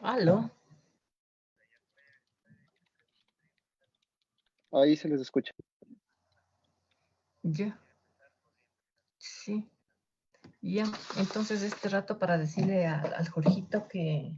Aló, Ahí se les escucha. ya, sí, ya. Entonces este rato para decirle al Jorgito que...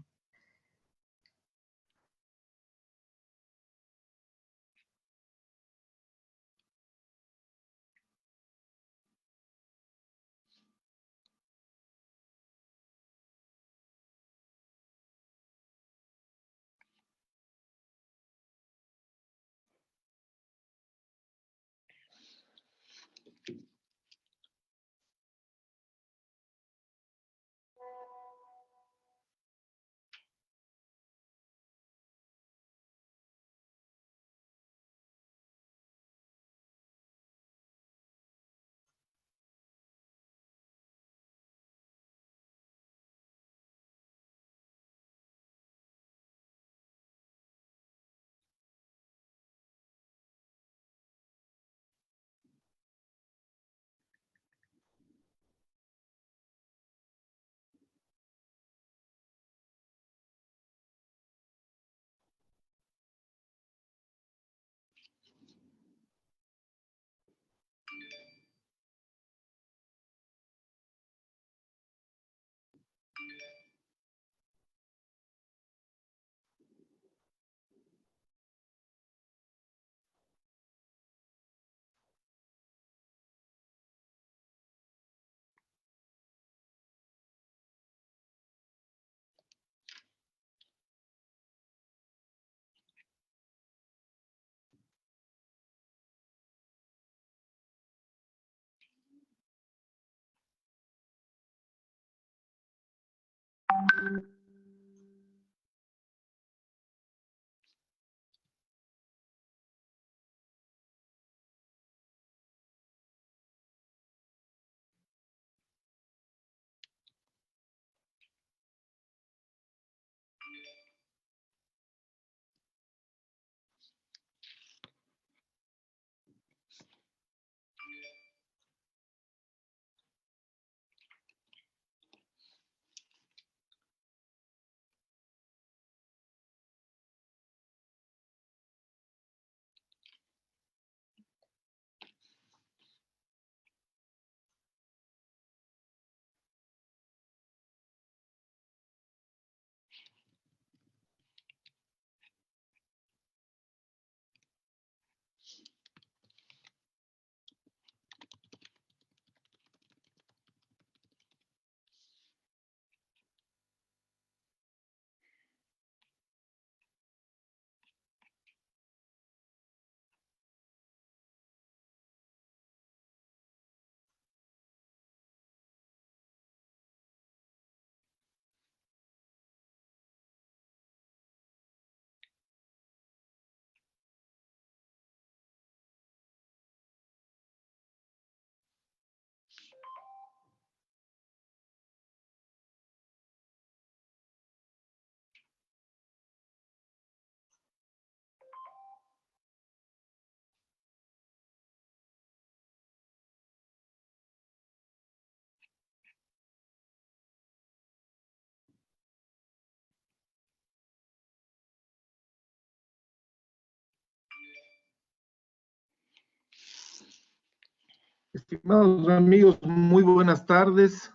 Estimados amigos, muy buenas tardes.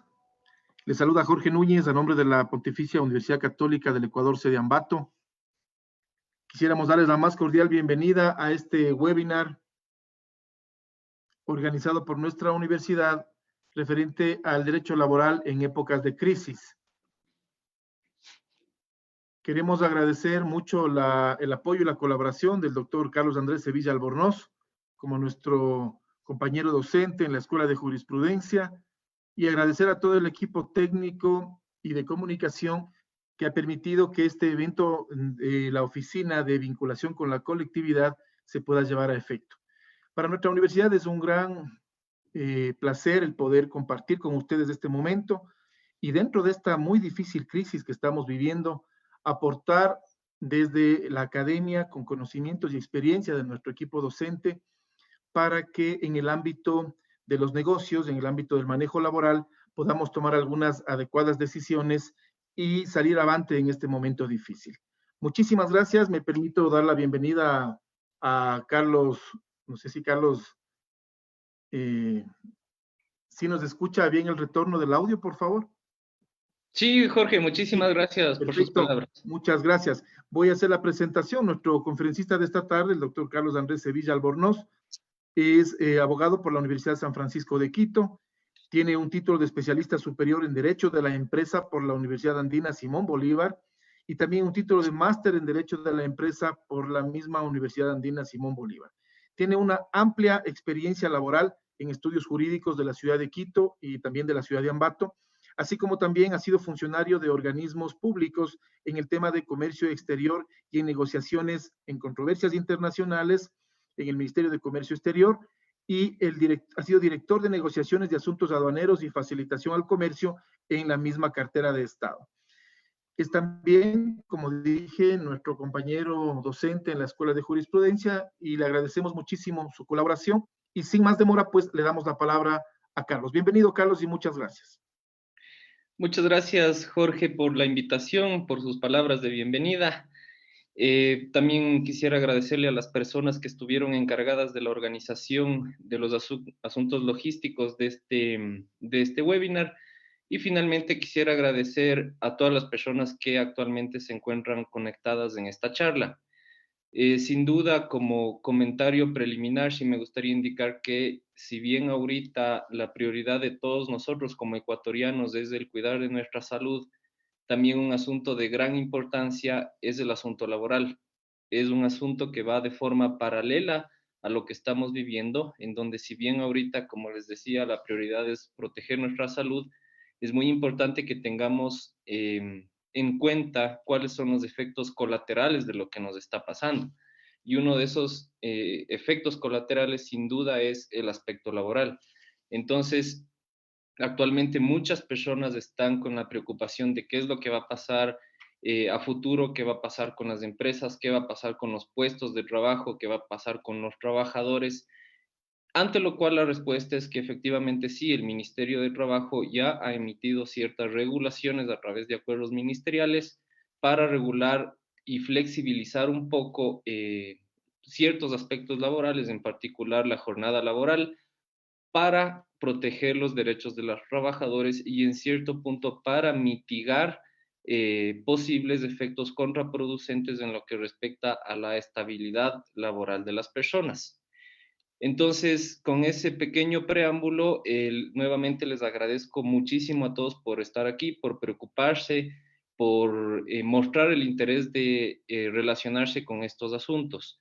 Les saluda Jorge Núñez a nombre de la Pontificia Universidad Católica del Ecuador, sede Ambato. Quisiéramos darles la más cordial bienvenida a este webinar organizado por nuestra universidad referente al derecho laboral en épocas de crisis. Queremos agradecer mucho el apoyo y la colaboración del doctor Carlos Andrés Sevilla Albornoz, como nuestro compañero docente en la Escuela de Jurisprudencia, y agradecer a todo el equipo técnico y de comunicación que ha permitido que este evento, la oficina de vinculación con la colectividad, se pueda llevar a efecto. Para nuestra universidad es un gran placer el poder compartir con ustedes este momento y dentro de esta muy difícil crisis que estamos viviendo, aportar desde la academia con conocimientos y experiencia de nuestro equipo docente para que en el ámbito de los negocios, en el ámbito del manejo laboral, podamos tomar algunas adecuadas decisiones y salir avante en este momento difícil. Muchísimas gracias. Me permito dar la bienvenida a Carlos, no sé si Carlos, si nos escucha bien el retorno del audio, por favor. Sí, Jorge, muchísimas Sí, gracias por sus perfecto. palabras. Muchas gracias. Voy a hacer la presentación. Nuestro conferencista de esta tarde, el doctor Carlos Andrés Sevilla Albornoz, es abogado por la Universidad de San Francisco de Quito. Tiene un título de especialista superior en Derecho de la Empresa por la Universidad Andina Simón Bolívar y también un título de máster en Derecho de la Empresa por la misma Universidad Andina Simón Bolívar. Tiene una amplia experiencia laboral en estudios jurídicos de la ciudad de Quito y también de la ciudad de Ambato, así como también ha sido funcionario de organismos públicos en el tema de comercio exterior y en negociaciones en controversias internacionales en el Ministerio de Comercio Exterior y ha sido director de negociaciones de asuntos aduaneros y facilitación al comercio en la misma cartera de Estado. Es también, como dije, nuestro compañero docente en la Escuela de Jurisprudencia y le agradecemos muchísimo su colaboración. Y sin más demora, pues le damos la palabra a Carlos. Bienvenido, Carlos, y muchas gracias. Muchas gracias, Jorge, por la invitación, por sus palabras de bienvenida. También quisiera agradecerle a las personas que estuvieron encargadas de la organización de los asuntos logísticos de este webinar. Y finalmente quisiera agradecer a todas las personas que actualmente se encuentran conectadas en esta charla. Sin duda, como comentario preliminar, sí me gustaría indicar que si bien ahorita la prioridad de todos nosotros como ecuatorianos es el cuidar de nuestra salud, también un asunto de gran importancia es el asunto laboral. Es un asunto que va de forma paralela a lo que estamos viviendo, en donde si bien ahorita, como les decía, la prioridad es proteger nuestra salud, es muy importante que tengamos en cuenta cuáles son los efectos colaterales de lo que nos está pasando. Y uno de esos efectos colaterales, sin duda, es el aspecto laboral. Entonces, actualmente muchas personas están con la preocupación de qué es lo que va a pasar a futuro, qué va a pasar con las empresas, qué va a pasar con los puestos de trabajo, qué va a pasar con los trabajadores, ante lo cual la respuesta es que efectivamente sí, el Ministerio de Trabajo ya ha emitido ciertas regulaciones a través de acuerdos ministeriales para regular y flexibilizar un poco ciertos aspectos laborales, en particular la jornada laboral, para proteger los derechos de los trabajadores y en cierto punto para mitigar posibles efectos contraproducentes en lo que respecta a la estabilidad laboral de las personas. Entonces, con ese pequeño preámbulo, nuevamente les agradezco muchísimo a todos por estar aquí, por preocuparse, por mostrar el interés de relacionarse con estos asuntos.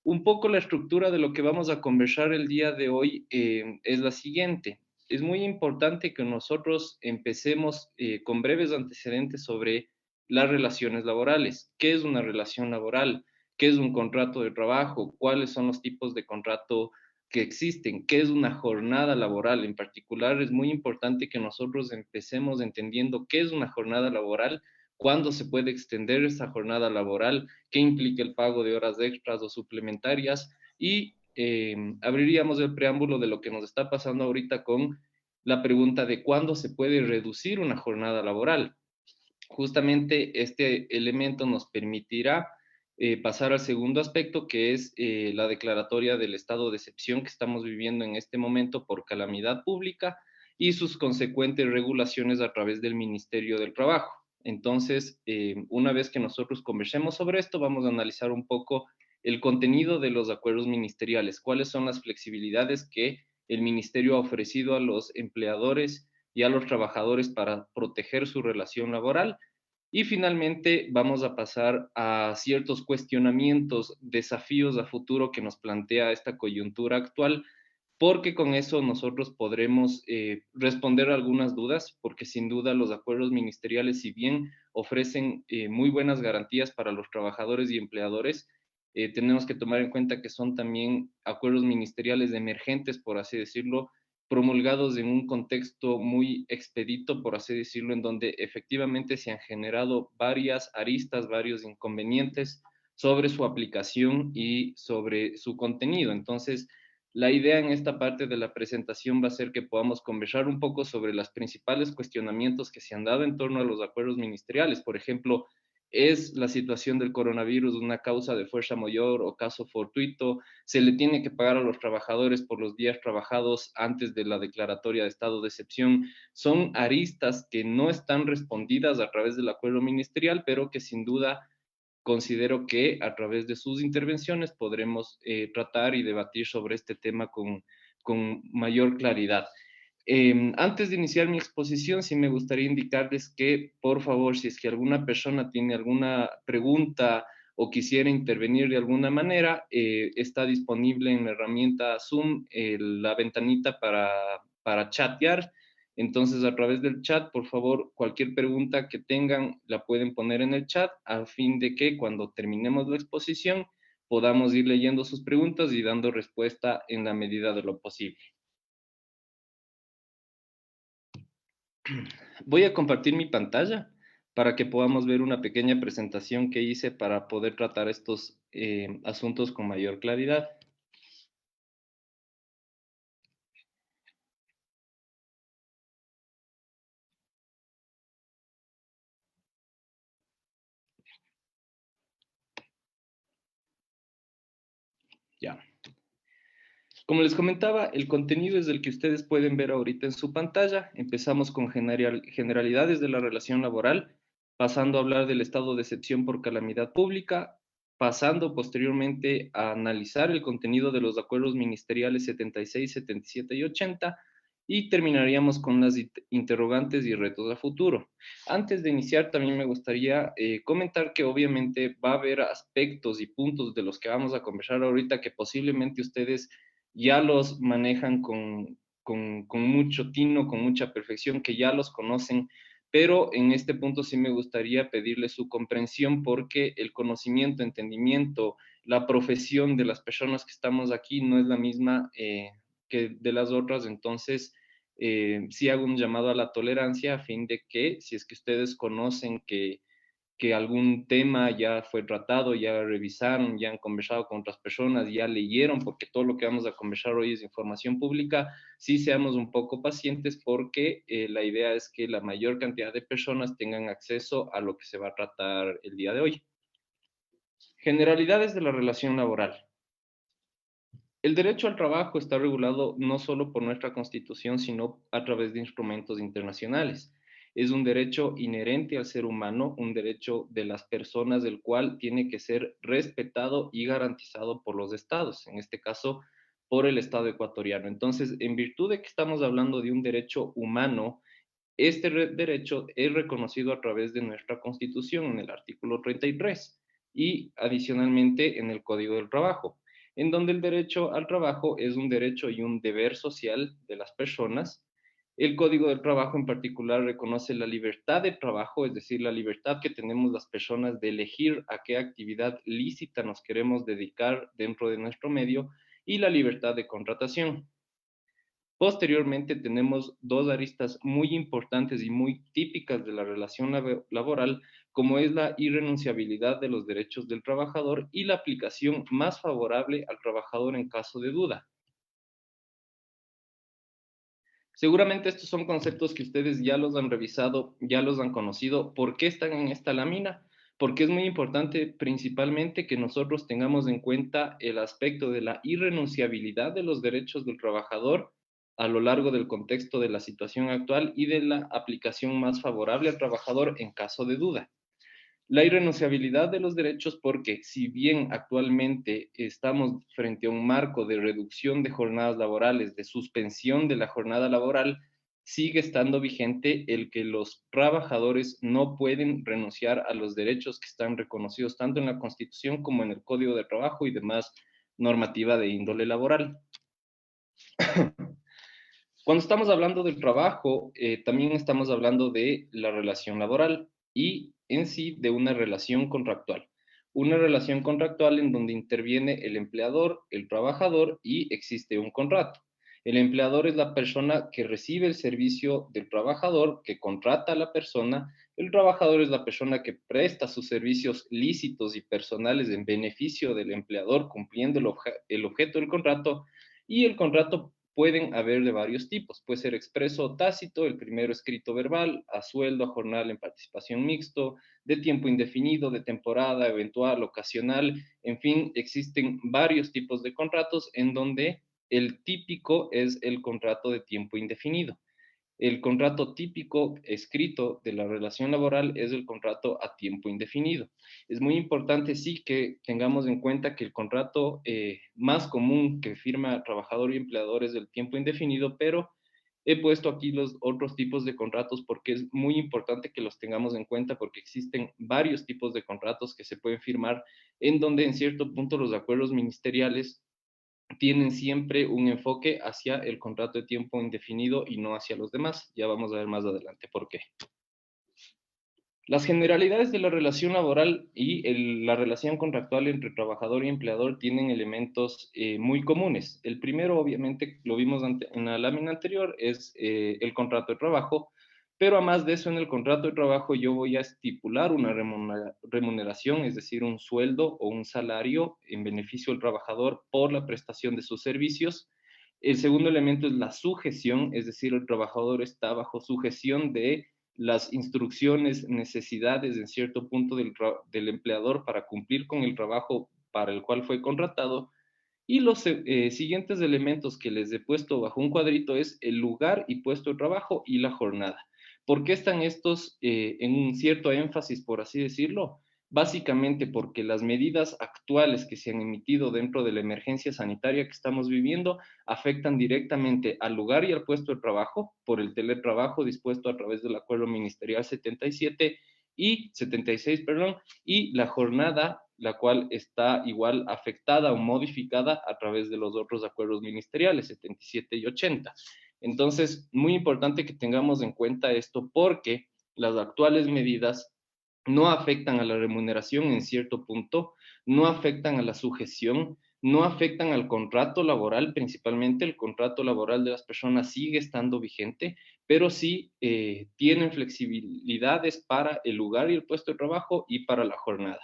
Un poco la estructura de lo que vamos a conversar el día de hoy es la siguiente. Es muy importante que nosotros empecemos con breves antecedentes sobre las relaciones laborales. ¿Qué es una relación laboral? ¿Qué es un contrato de trabajo? ¿Cuáles son los tipos de contrato que existen? ¿Qué es una jornada laboral? En particular, es muy importante que nosotros empecemos entendiendo qué es una jornada laboral, cuándo se puede extender esa jornada laboral, qué implica el pago de horas extras o suplementarias y abriríamos el preámbulo de lo que nos está pasando ahorita con la pregunta de cuándo se puede reducir una jornada laboral. Justamente este elemento nos permitirá pasar al segundo aspecto, que es la declaratoria del estado de excepción que estamos viviendo en este momento por calamidad pública y sus consecuentes regulaciones a través del Ministerio del Trabajo. Entonces, una vez que nosotros conversemos sobre esto, vamos a analizar un poco el contenido de los acuerdos ministeriales, cuáles son las flexibilidades que el ministerio ha ofrecido a los empleadores y a los trabajadores para proteger su relación laboral. Y finalmente vamos a pasar a ciertos cuestionamientos, desafíos a futuro que nos plantea esta coyuntura actual, porque con eso nosotros podremos responder algunas dudas, porque sin duda los acuerdos ministeriales, si bien ofrecen muy buenas garantías para los trabajadores y empleadores, tenemos que tomar en cuenta que son también acuerdos ministeriales emergentes, por así decirlo, promulgados en un contexto muy expedito, por así decirlo, en donde efectivamente se han generado varias aristas, varios inconvenientes sobre su aplicación y sobre su contenido. Entonces, La idea en esta parte de la presentación va a ser que podamos conversar un poco sobre los principales cuestionamientos que se han dado en torno a los acuerdos ministeriales. Por ejemplo, ¿es la situación del coronavirus una causa de fuerza mayor o caso fortuito? ¿Se le tiene que pagar a los trabajadores por los días trabajados antes de la declaratoria de estado de excepción? Son aristas que no están respondidas a través del acuerdo ministerial, pero que sin duda considero que a través de sus intervenciones podremos tratar y debatir sobre este tema con mayor claridad. Antes de iniciar mi exposición, sí me gustaría indicarles que, por favor, si es que alguna persona tiene alguna pregunta o quisiera intervenir de alguna manera, está disponible en la herramienta Zoom la ventanita para chatear. Entonces, a través del chat, por favor, cualquier pregunta que tengan la pueden poner en el chat a fin de que cuando terminemos la exposición podamos ir leyendo sus preguntas y dando respuesta en la medida de lo posible. Voy a compartir mi pantalla para que podamos ver una pequeña presentación que hice para poder tratar estos asuntos con mayor claridad. Ya. Como les comentaba, el contenido es el que ustedes pueden ver ahorita en su pantalla. Empezamos con generalidades de la relación laboral, pasando a hablar del estado de excepción por calamidad pública, pasando posteriormente a analizar el contenido de los acuerdos ministeriales 76, 77 y 80, y terminaríamos con las interrogantes y retos a futuro. Antes de iniciar, también me gustaría comentar que obviamente va a haber aspectos y puntos de los que vamos a conversar ahorita que posiblemente ustedes ya los manejan con mucho tino, con mucha perfección, que ya los conocen, pero en este punto sí me gustaría pedirle su comprensión porque el conocimiento, entendimiento, la profesión de las personas que estamos aquí no es la misma que de las otras, entonces sí hago un llamado a la tolerancia a fin de que si es que ustedes conocen que algún tema ya fue tratado, ya revisaron, ya han conversado con otras personas, ya leyeron, porque todo lo que vamos a conversar hoy es información pública, sí seamos un poco pacientes porque la idea es que la mayor cantidad de personas tengan acceso a lo que se va a tratar el día de hoy. Generalidades de la relación laboral. El derecho al trabajo está regulado no solo por nuestra Constitución, sino a través de instrumentos internacionales. Es un derecho inherente al ser humano, un derecho de las personas, del cual tiene que ser respetado y garantizado por los estados, en este caso por el Estado ecuatoriano. Entonces, en virtud de que estamos hablando de un derecho humano, este derecho es reconocido a través de nuestra Constitución en el artículo 33 y adicionalmente en el Código del Trabajo, en donde el derecho al trabajo es un derecho y un deber social de las personas. El Código del Trabajo en particular reconoce la libertad de trabajo, es decir, la libertad que tenemos las personas de elegir a qué actividad lícita nos queremos dedicar dentro de nuestro medio, y la libertad de contratación. Posteriormente tenemos dos aristas muy importantes y muy típicas de la relación laboral, como es la irrenunciabilidad de los derechos del trabajador y la aplicación más favorable al trabajador en caso de duda. Seguramente estos son conceptos que ustedes ya los han revisado, ya los han conocido. ¿Por qué están en esta lámina? Porque es muy importante principalmente que nosotros tengamos en cuenta el aspecto de la irrenunciabilidad de los derechos del trabajador a lo largo del contexto de la situación actual y de la aplicación más favorable al trabajador en caso de duda. La irrenunciabilidad de los derechos porque si bien actualmente estamos frente a un marco de reducción de jornadas laborales, de suspensión de la jornada laboral, sigue estando vigente el que los trabajadores no pueden renunciar a los derechos que están reconocidos tanto en la Constitución como en el Código de Trabajo y demás normativa de índole laboral. Cuando estamos hablando del trabajo, también estamos hablando de la relación laboral y en sí de una relación contractual. Una relación contractual en donde interviene el empleador, el trabajador y existe un contrato. El empleador es la persona que recibe el servicio del trabajador, que contrata a la persona. El trabajador es la persona que presta sus servicios lícitos y personales en beneficio del empleador, cumpliendo el objeto del contrato. Y el contrato pueden haber de varios tipos, puede ser expreso o tácito, el primero escrito verbal, a sueldo, a jornal en participación mixto, de tiempo indefinido, de temporada, eventual, ocasional, en fin, existen varios tipos de contratos en donde el típico es el contrato de tiempo indefinido. El contrato típico escrito de la relación laboral es el contrato a tiempo indefinido. Es muy importante, sí, que tengamos en cuenta que el contrato más común que firma trabajador y empleador es el tiempo indefinido, pero he puesto aquí los otros tipos de contratos porque es muy importante que los tengamos en cuenta porque existen varios tipos de contratos que se pueden firmar en donde en cierto punto los acuerdos ministeriales tienen siempre un enfoque hacia el contrato de tiempo indefinido y no hacia los demás. Ya vamos a ver más adelante por qué. Las generalidades de la relación laboral y la relación contractual entre trabajador y empleador tienen elementos muy comunes. El primero, obviamente, lo vimos en la lámina anterior, es el contrato de trabajo, pero a más de eso, en el contrato de trabajo yo voy a estipular una remuneración, es decir, un sueldo o un salario en beneficio del trabajador por la prestación de sus servicios. El segundo elemento es la sujeción, es decir, el trabajador está bajo sujeción de las instrucciones, necesidades en cierto punto del empleador para cumplir con el trabajo para el cual fue contratado. Y los siguientes elementos que les he puesto bajo un cuadrito es el lugar y puesto de trabajo y la jornada. ¿Por qué están estos en un cierto énfasis, por así decirlo? Básicamente porque las medidas actuales que se han emitido dentro de la emergencia sanitaria que estamos viviendo afectan directamente al lugar y al puesto de trabajo por el teletrabajo dispuesto a través del Acuerdo Ministerial 77 y 76, perdón, y la jornada, la cual está igual afectada o modificada a través de los otros acuerdos ministeriales 77 y 80. Entonces, muy importante que tengamos en cuenta esto porque las actuales medidas no afectan a la remuneración en cierto punto, no afectan a la sujeción, no afectan al contrato laboral, principalmente el contrato laboral de las personas sigue estando vigente, pero sí tienen flexibilidades para el lugar y el puesto de trabajo y para la jornada.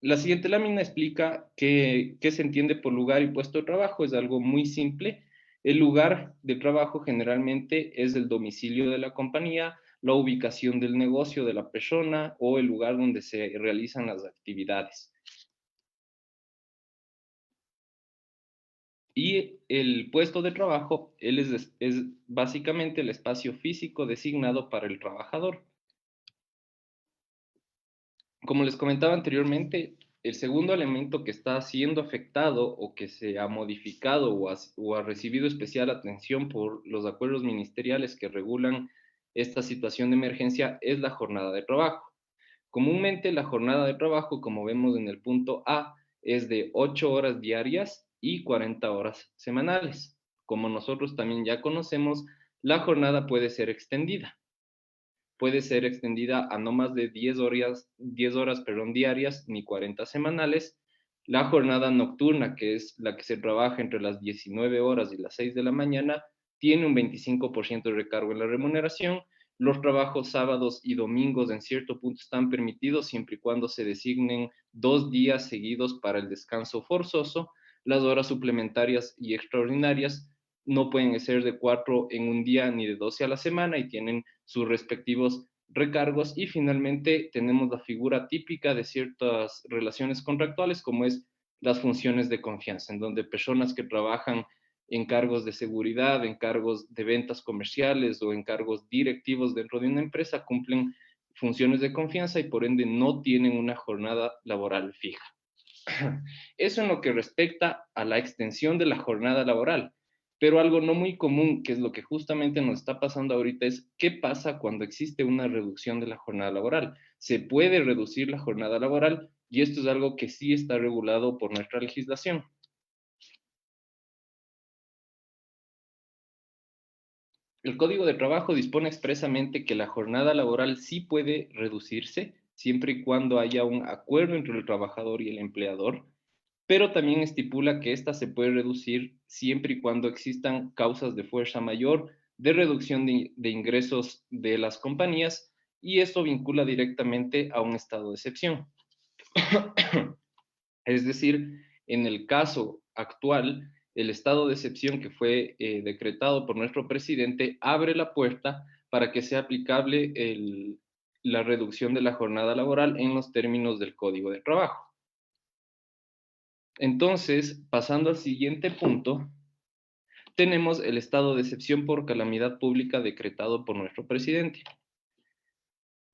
La siguiente lámina explica qué se entiende por lugar y puesto de trabajo. Es algo muy simple. El lugar de trabajo generalmente es el domicilio de la compañía, la ubicación del negocio de la persona o el lugar donde se realizan las actividades. Y el puesto de trabajo es básicamente el espacio físico designado para el trabajador. Como les comentaba anteriormente, el segundo elemento que está siendo afectado o que se ha modificado o ha recibido especial atención por los acuerdos ministeriales que regulan esta situación de emergencia es la jornada de trabajo. Comúnmente la jornada de trabajo, como vemos en el punto A, es de 8 horas diarias y 40 horas semanales. Como nosotros también ya conocemos, la jornada puede ser extendida a no más de 10 horas, diarias ni 40 semanales. La jornada nocturna, que es la que se trabaja entre las 19 horas y las 6 de la mañana, tiene un 25% de recargo en la remuneración. Los trabajos sábados y domingos en cierto punto están permitidos siempre y cuando se designen 2 días seguidos para el descanso forzoso. Las horas suplementarias y extraordinarias no pueden ser de 4 en un día ni de 12 a la semana y tienen sus respectivos recargos. Y finalmente tenemos la figura típica de ciertas relaciones contractuales como es las funciones de confianza, en donde personas que trabajan en cargos de seguridad, en cargos de ventas comerciales o en cargos directivos dentro de una empresa cumplen funciones de confianza y por ende no tienen una jornada laboral fija. Eso en lo que respecta a la extensión de la jornada laboral. Pero algo no muy común, que es lo que justamente nos está pasando ahorita, es qué pasa cuando existe una reducción de la jornada laboral. Se puede reducir la jornada laboral y esto es algo que sí está regulado por nuestra legislación. El Código de Trabajo dispone expresamente que la jornada laboral sí puede reducirse siempre y cuando haya un acuerdo entre el trabajador y el empleador, pero también estipula que ésta se puede reducir siempre y cuando existan causas de fuerza mayor de reducción de ingresos de las compañías y esto vincula directamente a un estado de excepción. Es decir, en el caso actual, el estado de excepción que fue decretado por nuestro presidente abre la puerta para que sea aplicable la reducción de la jornada laboral en los términos del Código de Trabajo. Entonces, pasando al siguiente punto, tenemos el estado de excepción por calamidad pública decretado por nuestro presidente.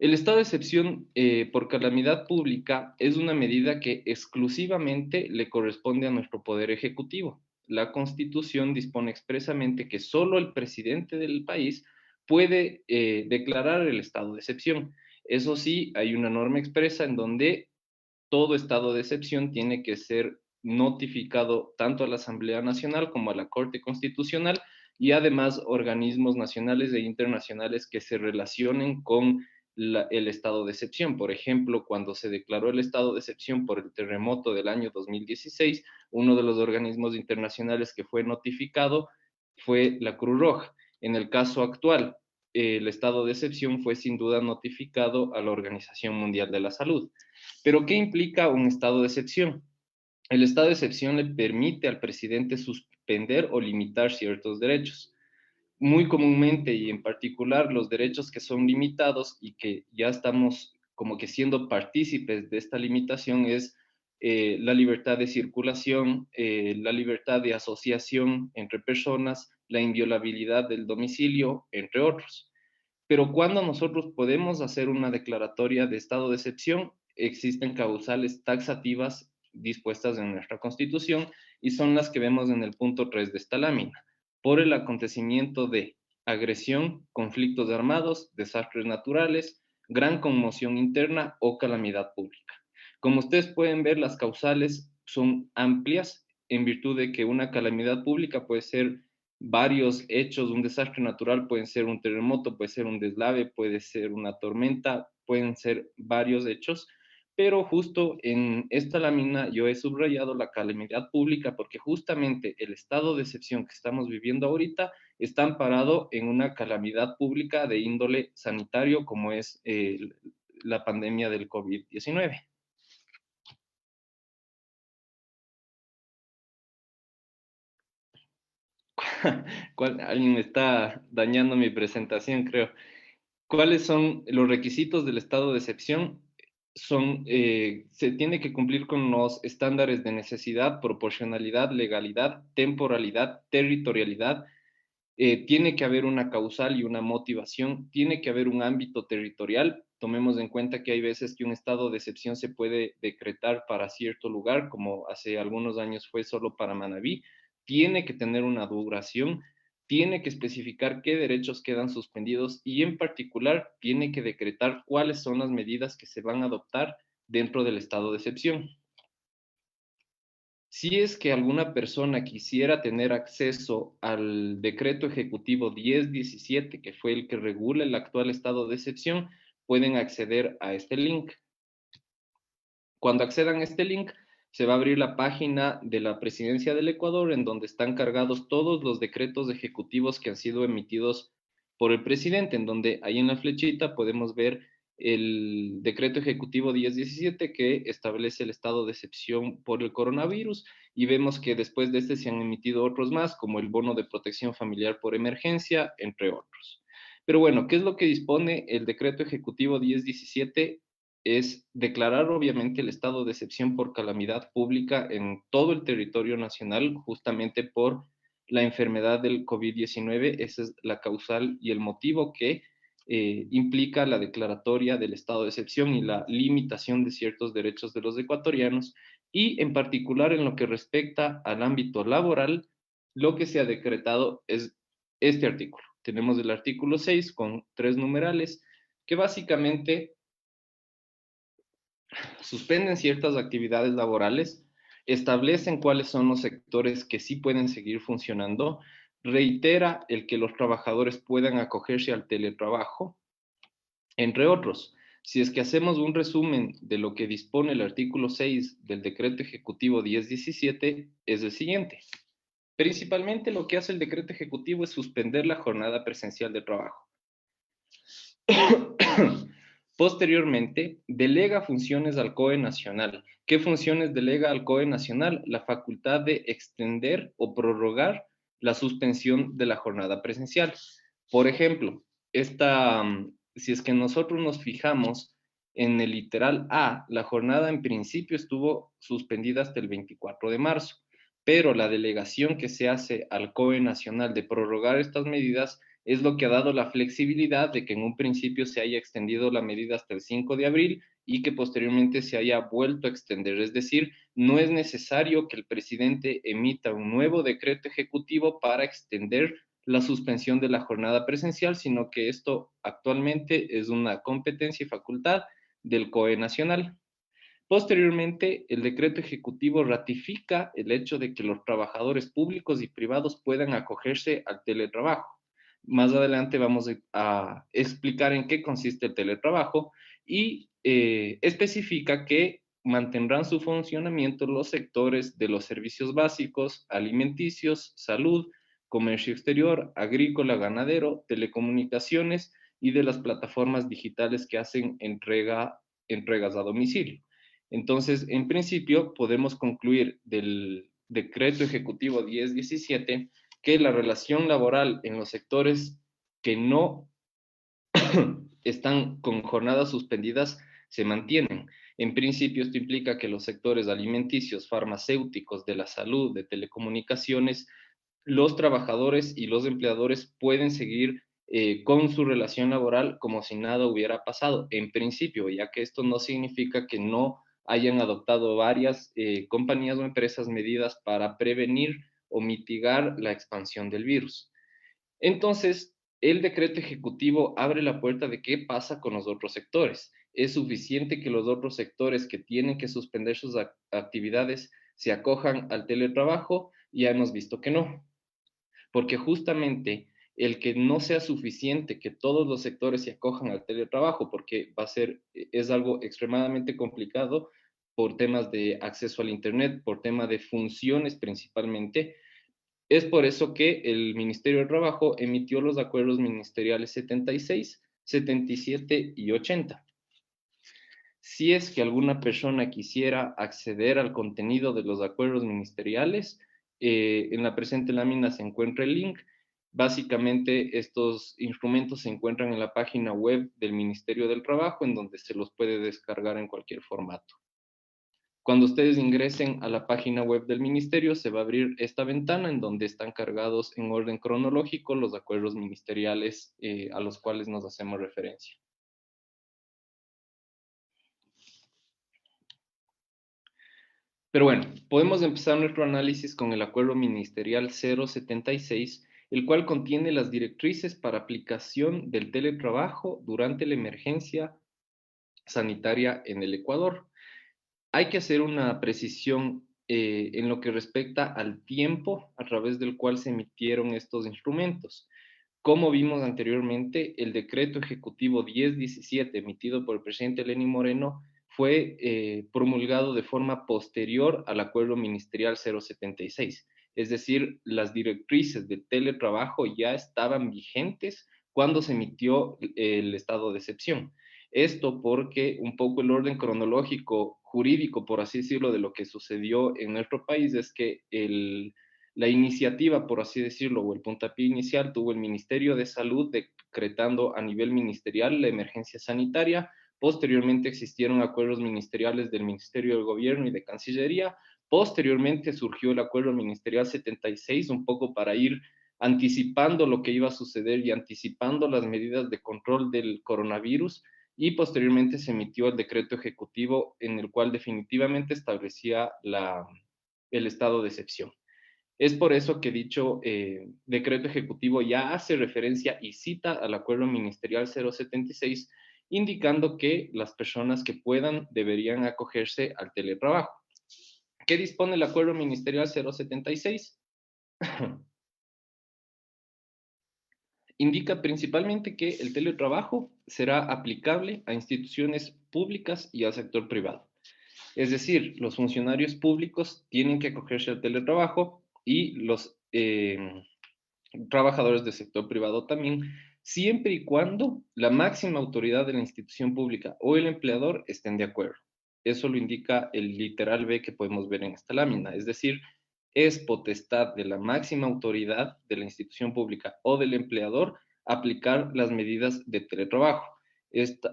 El estado de excepción por calamidad pública es una medida que exclusivamente le corresponde a nuestro Poder Ejecutivo. La Constitución dispone expresamente que solo el presidente del país puede declarar el estado de excepción. Eso sí, hay una norma expresa en donde todo estado de excepción tiene que ser notificado tanto a la Asamblea Nacional como a la Corte Constitucional y además organismos nacionales e internacionales que se relacionen con el estado de excepción. Por ejemplo, cuando se declaró el estado de excepción por el terremoto del año 2016, uno de los organismos internacionales que fue notificado fue la Cruz Roja. En el caso actual, el estado de excepción fue sin duda notificado a la Organización Mundial de la Salud. Pero ¿qué implica un estado de excepción? El estado de excepción le permite al presidente suspender o limitar ciertos derechos. Muy comúnmente y en particular los derechos que son limitados y que ya estamos como que siendo partícipes de esta limitación es la libertad de circulación, la libertad de asociación entre personas, la inviolabilidad del domicilio, entre otros. Pero cuando nosotros podemos hacer una declaratoria de estado de excepción, existen causales taxativas dispuestas en nuestra Constitución y son las que vemos en el punto 3 de esta lámina. Por el acontecimiento de agresión, conflictos armados, desastres naturales, gran conmoción interna o calamidad pública. Como ustedes pueden ver, las causales son amplias en virtud de que una calamidad pública puede ser varios hechos, un desastre natural pueden ser un terremoto, puede ser un deslave, puede ser una tormenta, pueden ser varios hechos, pero justo en esta lámina yo he subrayado la calamidad pública porque justamente el estado de excepción que estamos viviendo ahorita está amparado en una calamidad pública de índole sanitario como es la pandemia del COVID-19. Alguien me está dañando mi presentación, creo. ¿Cuáles son los requisitos del estado de excepción? Se tiene que cumplir con los estándares de necesidad, proporcionalidad, legalidad, temporalidad, territorialidad. Tiene que haber una causal y una motivación. Tiene que haber un ámbito territorial. Tomemos en cuenta que hay veces que un estado de excepción se puede decretar para cierto lugar, como hace algunos años fue solo para Manabí. Tiene que tener una duración, tiene que especificar qué derechos quedan suspendidos y en particular tiene que decretar cuáles son las medidas que se van a adoptar dentro del estado de excepción. Si es que alguna persona quisiera tener acceso al decreto ejecutivo 1017, que fue el que regula el actual estado de excepción, pueden acceder a este link. Cuando accedan a este link, se va a abrir la página de la Presidencia del Ecuador, en donde están cargados todos los decretos ejecutivos que han sido emitidos por el presidente, en donde ahí en la flechita podemos ver el decreto ejecutivo 1017 que establece el estado de excepción por el coronavirus y vemos que después de este se han emitido otros más, como el bono de protección familiar por emergencia, entre otros. Pero bueno, ¿qué es lo que dispone el decreto ejecutivo 1017? Es declarar obviamente el estado de excepción por calamidad pública en todo el territorio nacional, justamente por la enfermedad del COVID-19. Esa es la causal y el motivo que implica la declaratoria del estado de excepción y la limitación de ciertos derechos de los ecuatorianos, y en particular en lo que respecta al ámbito laboral, lo que se ha decretado es este artículo. Tenemos el artículo 6 con 3 numerales que básicamente suspenden ciertas actividades laborales, establecen cuáles son los sectores que sí pueden seguir funcionando, reitera el que los trabajadores puedan acogerse al teletrabajo, entre otros. Si es que hacemos un resumen de lo que dispone el artículo 6 del decreto ejecutivo 1017, es el siguiente. Principalmente lo que hace el decreto ejecutivo es suspender la jornada presencial de trabajo. Posteriormente, delega funciones al COE Nacional. ¿Qué funciones delega al COE Nacional? La facultad de extender o prorrogar la suspensión de la jornada presencial. Por ejemplo, si es que nosotros nos fijamos en el literal A, la jornada en principio estuvo suspendida hasta el 24 de marzo, pero la delegación que se hace al COE Nacional de prorrogar estas medidas es lo que ha dado la flexibilidad de que en un principio se haya extendido la medida hasta el 5 de abril y que posteriormente se haya vuelto a extender. Es decir, no es necesario que el presidente emita un nuevo decreto ejecutivo para extender la suspensión de la jornada presencial, sino que esto actualmente es una competencia y facultad del COE Nacional. Posteriormente, el decreto ejecutivo ratifica el hecho de que los trabajadores públicos y privados puedan acogerse al teletrabajo. Más adelante vamos a explicar en qué consiste el teletrabajo y especifica que mantendrán su funcionamiento los sectores de los servicios básicos, alimenticios, salud, comercio exterior, agrícola, ganadero, telecomunicaciones y de las plataformas digitales que hacen entregas a domicilio. Entonces, en principio, podemos concluir del decreto ejecutivo 1017 que la relación laboral en los sectores que no están con jornadas suspendidas se mantienen. En principio, esto implica que los sectores alimenticios, farmacéuticos, de la salud, de telecomunicaciones, los trabajadores y los empleadores pueden seguir con su relación laboral como si nada hubiera pasado, en principio, ya que esto no significa que no hayan adoptado varias compañías o empresas medidas para prevenir o mitigar la expansión del virus. Entonces, el decreto ejecutivo abre la puerta de qué pasa con los otros sectores. ¿Es suficiente que los otros sectores que tienen que suspender sus actividades se acojan al teletrabajo? Ya hemos visto que no, porque justamente el que no sea suficiente que todos los sectores se acojan al teletrabajo, porque es algo extremadamente complicado por temas de acceso al Internet, por tema de funciones principalmente. Es por eso que el Ministerio de Trabajo emitió los acuerdos ministeriales 76, 77 y 80. Si es que alguna persona quisiera acceder al contenido de los acuerdos ministeriales, en la presente lámina se encuentra el link. Básicamente, estos instrumentos se encuentran en la página web del Ministerio del Trabajo, en donde se los puede descargar en cualquier formato. Cuando ustedes ingresen a la página web del ministerio, se va a abrir esta ventana en donde están cargados en orden cronológico los acuerdos ministeriales a los cuales nos hacemos referencia. Pero bueno, podemos empezar nuestro análisis con el acuerdo ministerial 076, el cual contiene las directrices para aplicación del teletrabajo durante la emergencia sanitaria en el Ecuador. Hay que hacer una precisión en lo que respecta al tiempo a través del cual se emitieron estos instrumentos. Como vimos anteriormente, el decreto ejecutivo 1017 emitido por el presidente Lenín Moreno fue promulgado de forma posterior al acuerdo ministerial 076. Es decir, las directrices de teletrabajo ya estaban vigentes cuando se emitió el estado de excepción. Esto porque un poco el orden cronológico jurídico, por así decirlo, de lo que sucedió en nuestro país es que la iniciativa, por así decirlo, o el puntapié inicial tuvo el Ministerio de Salud decretando a nivel ministerial la emergencia sanitaria. Posteriormente existieron acuerdos ministeriales del Ministerio del Gobierno y de Cancillería. Posteriormente surgió el acuerdo ministerial 76, un poco para ir anticipando lo que iba a suceder y anticipando las medidas de control del coronavirus. Y posteriormente se emitió el decreto ejecutivo en el cual definitivamente establecía el estado de excepción. Es por eso que dicho decreto ejecutivo ya hace referencia y cita al acuerdo ministerial 076, indicando que las personas que puedan deberían acogerse al teletrabajo. ¿Qué dispone el acuerdo ministerial 076? Indica principalmente que el teletrabajo será aplicable a instituciones públicas y al sector privado. Es decir, los funcionarios públicos tienen que acogerse al teletrabajo y los trabajadores del sector privado también, siempre y cuando la máxima autoridad de la institución pública o el empleador estén de acuerdo. Eso lo indica el literal B que podemos ver en esta lámina, es decir, es potestad de la máxima autoridad de la institución pública o del empleador aplicar las medidas de teletrabajo.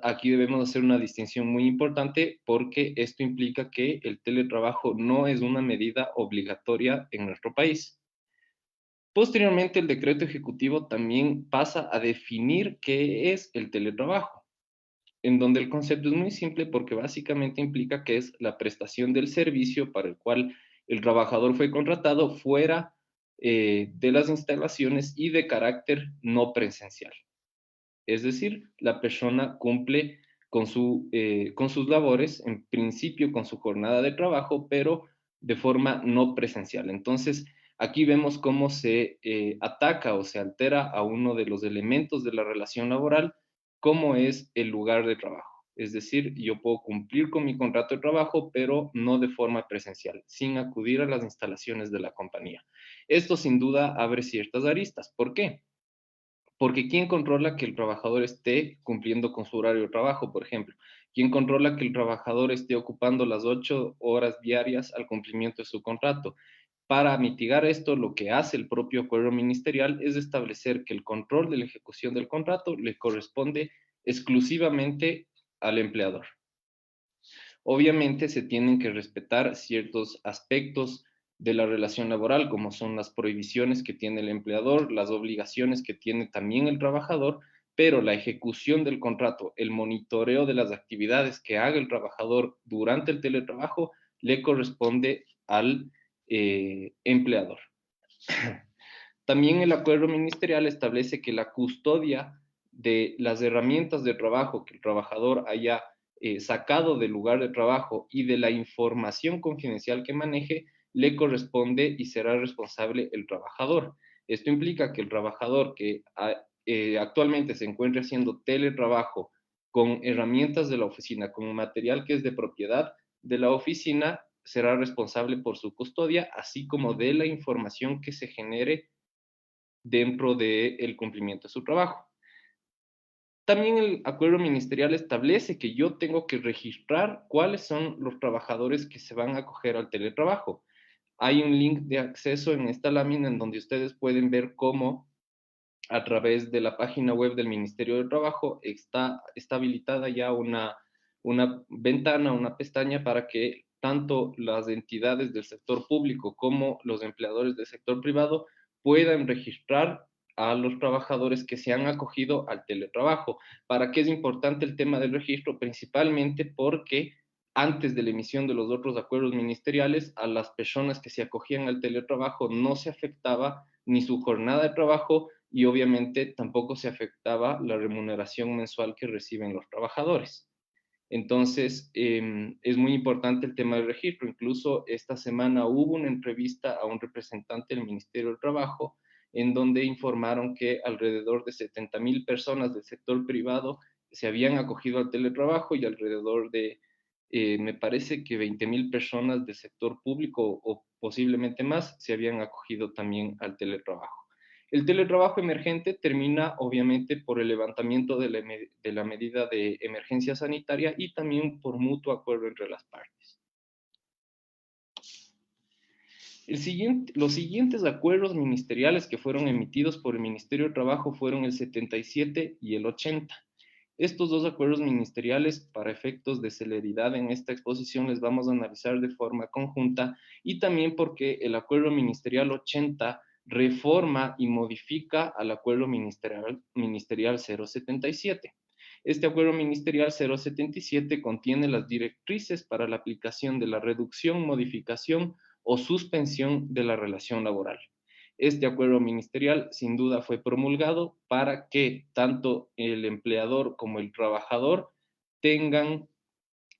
Aquí debemos hacer una distinción muy importante porque esto implica que el teletrabajo no es una medida obligatoria en nuestro país. Posteriormente, el decreto ejecutivo también pasa a definir qué es el teletrabajo, en donde el concepto es muy simple porque básicamente implica que es la prestación del servicio para el cual el trabajador fue contratado fuera de las instalaciones y de carácter no presencial. Es decir, la persona cumple con sus labores, en principio con su jornada de trabajo, pero de forma no presencial. Entonces, aquí vemos cómo se ataca o se altera a uno de los elementos de la relación laboral, como es el lugar de trabajo. Es decir, yo puedo cumplir con mi contrato de trabajo, pero no de forma presencial, sin acudir a las instalaciones de la compañía. Esto sin duda abre ciertas aristas. ¿Por qué? Porque ¿quién controla que el trabajador esté cumpliendo con su horario de trabajo, por ejemplo? ¿Quién controla que el trabajador esté ocupando las 8 horas diarias al cumplimiento de su contrato? Para mitigar esto, lo que hace el propio acuerdo ministerial es establecer que el control de la ejecución del contrato le corresponde exclusivamente al empleador. Obviamente se tienen que respetar ciertos aspectos de la relación laboral, como son las prohibiciones que tiene el empleador, las obligaciones que tiene también el trabajador, pero la ejecución del contrato, el monitoreo de las actividades que haga el trabajador durante el teletrabajo, le corresponde al empleador. También el acuerdo ministerial establece que la custodia de las herramientas de trabajo que el trabajador haya sacado del lugar de trabajo y de la información confidencial que maneje, le corresponde y será responsable el trabajador. Esto implica que el trabajador que actualmente se encuentre haciendo teletrabajo con herramientas de la oficina, con material que es de propiedad de la oficina, será responsable por su custodia, así como de la información que se genere dentro del cumplimiento de su trabajo. También el acuerdo ministerial establece que yo tengo que registrar cuáles son los trabajadores que se van a acoger al teletrabajo. Hay un link de acceso en esta lámina en donde ustedes pueden ver cómo a través de la página web del Ministerio de Trabajo está habilitada ya una ventana, una pestaña para que tanto las entidades del sector público como los empleadores del sector privado puedan registrar a los trabajadores que se han acogido al teletrabajo. ¿Para qué es importante el tema del registro? Principalmente porque antes de la emisión de los otros acuerdos ministeriales, a las personas que se acogían al teletrabajo no se afectaba ni su jornada de trabajo y obviamente tampoco se afectaba la remuneración mensual que reciben los trabajadores. Entonces, es muy importante el tema del registro. Incluso esta semana hubo una entrevista a un representante del Ministerio del Trabajo en donde informaron que alrededor de 70,000 personas del sector privado se habían acogido al teletrabajo y alrededor de, me parece que 20,000 personas del sector público o posiblemente más se habían acogido también al teletrabajo. El teletrabajo emergente termina obviamente por el levantamiento de la medida de emergencia sanitaria y también por mutuo acuerdo entre las partes. Los siguientes acuerdos ministeriales que fueron emitidos por el Ministerio de Trabajo fueron el 77 y el 80. Estos dos acuerdos ministeriales, para efectos de celeridad en esta exposición, les vamos a analizar de forma conjunta y también porque el acuerdo ministerial 80 reforma y modifica al acuerdo ministerial 077. Este acuerdo ministerial 077 contiene las directrices para la aplicación de la reducción, modificación o suspensión de la relación laboral. Este acuerdo ministerial sin duda fue promulgado para que tanto el empleador como el trabajador tengan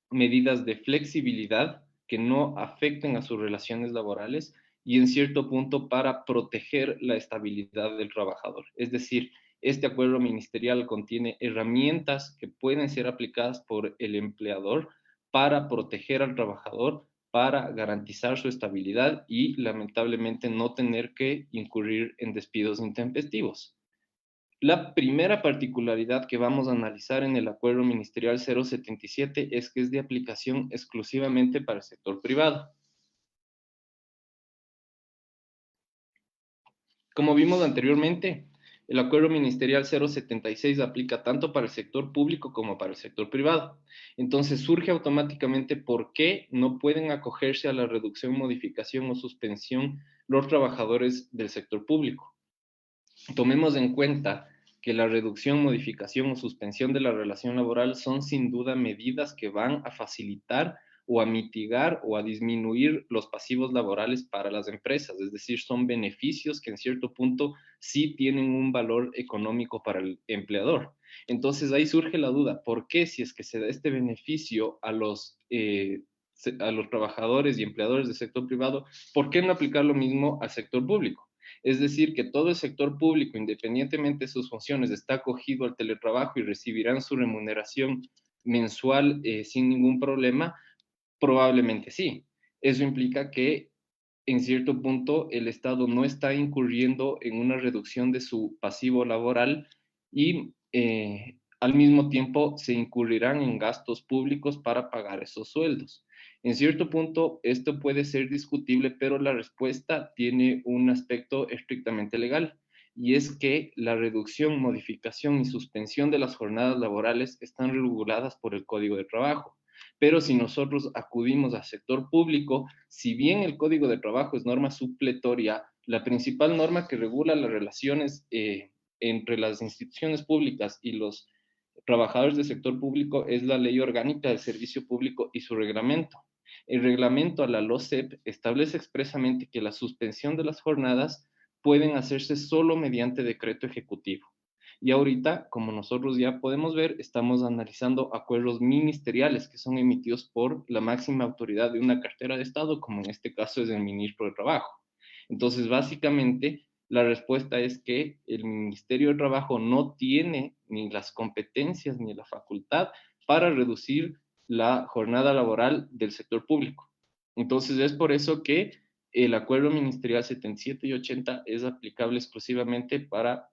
medidas de flexibilidad que no afecten a sus relaciones laborales y en cierto punto para proteger la estabilidad del trabajador. Es decir, este acuerdo ministerial contiene herramientas que pueden ser aplicadas por el empleador para proteger al trabajador, para garantizar su estabilidad y lamentablemente no tener que incurrir en despidos intempestivos. La primera particularidad que vamos a analizar en el Acuerdo Ministerial 077 es que es de aplicación exclusivamente para el sector privado. Como vimos anteriormente, el Acuerdo Ministerial 076 aplica tanto para el sector público como para el sector privado. Entonces surge automáticamente por qué no pueden acogerse a la reducción, modificación o suspensión los trabajadores del sector público. Tomemos en cuenta que la reducción, modificación o suspensión de la relación laboral son sin duda medidas que van a facilitar o a mitigar o a disminuir los pasivos laborales para las empresas, es decir, son beneficios que en cierto punto sí tienen un valor económico para el empleador. Entonces ahí surge la duda, ¿por qué si es que se da este beneficio a los trabajadores y empleadores del sector privado, por qué no aplicar lo mismo al sector público? Es decir, que todo el sector público, independientemente de sus funciones, está acogido al teletrabajo y recibirán su remuneración mensual sin ningún problema. Probablemente sí. Eso implica que en cierto punto el Estado no está incurriendo en una reducción de su pasivo laboral y al mismo tiempo se incurrirán en gastos públicos para pagar esos sueldos. En cierto punto esto puede ser discutible, pero la respuesta tiene un aspecto estrictamente legal, y es que la reducción, modificación y suspensión de las jornadas laborales están reguladas por el Código de Trabajo. Pero si nosotros acudimos al sector público, si bien el Código de Trabajo es norma supletoria, la principal norma que regula las relaciones entre las instituciones públicas y los trabajadores del sector público es la Ley Orgánica del Servicio Público y su reglamento. El reglamento a la LOCEP establece expresamente que la suspensión de las jornadas pueden hacerse solo mediante decreto ejecutivo. Y ahorita, como nosotros ya podemos ver, estamos analizando acuerdos ministeriales que son emitidos por la máxima autoridad de una cartera de Estado, como en este caso es el ministro de Trabajo. Entonces, básicamente, la respuesta es que el Ministerio de Trabajo no tiene ni las competencias ni la facultad para reducir la jornada laboral del sector público. Entonces, es por eso que el Acuerdo Ministerial 77 y 80 es aplicable exclusivamente para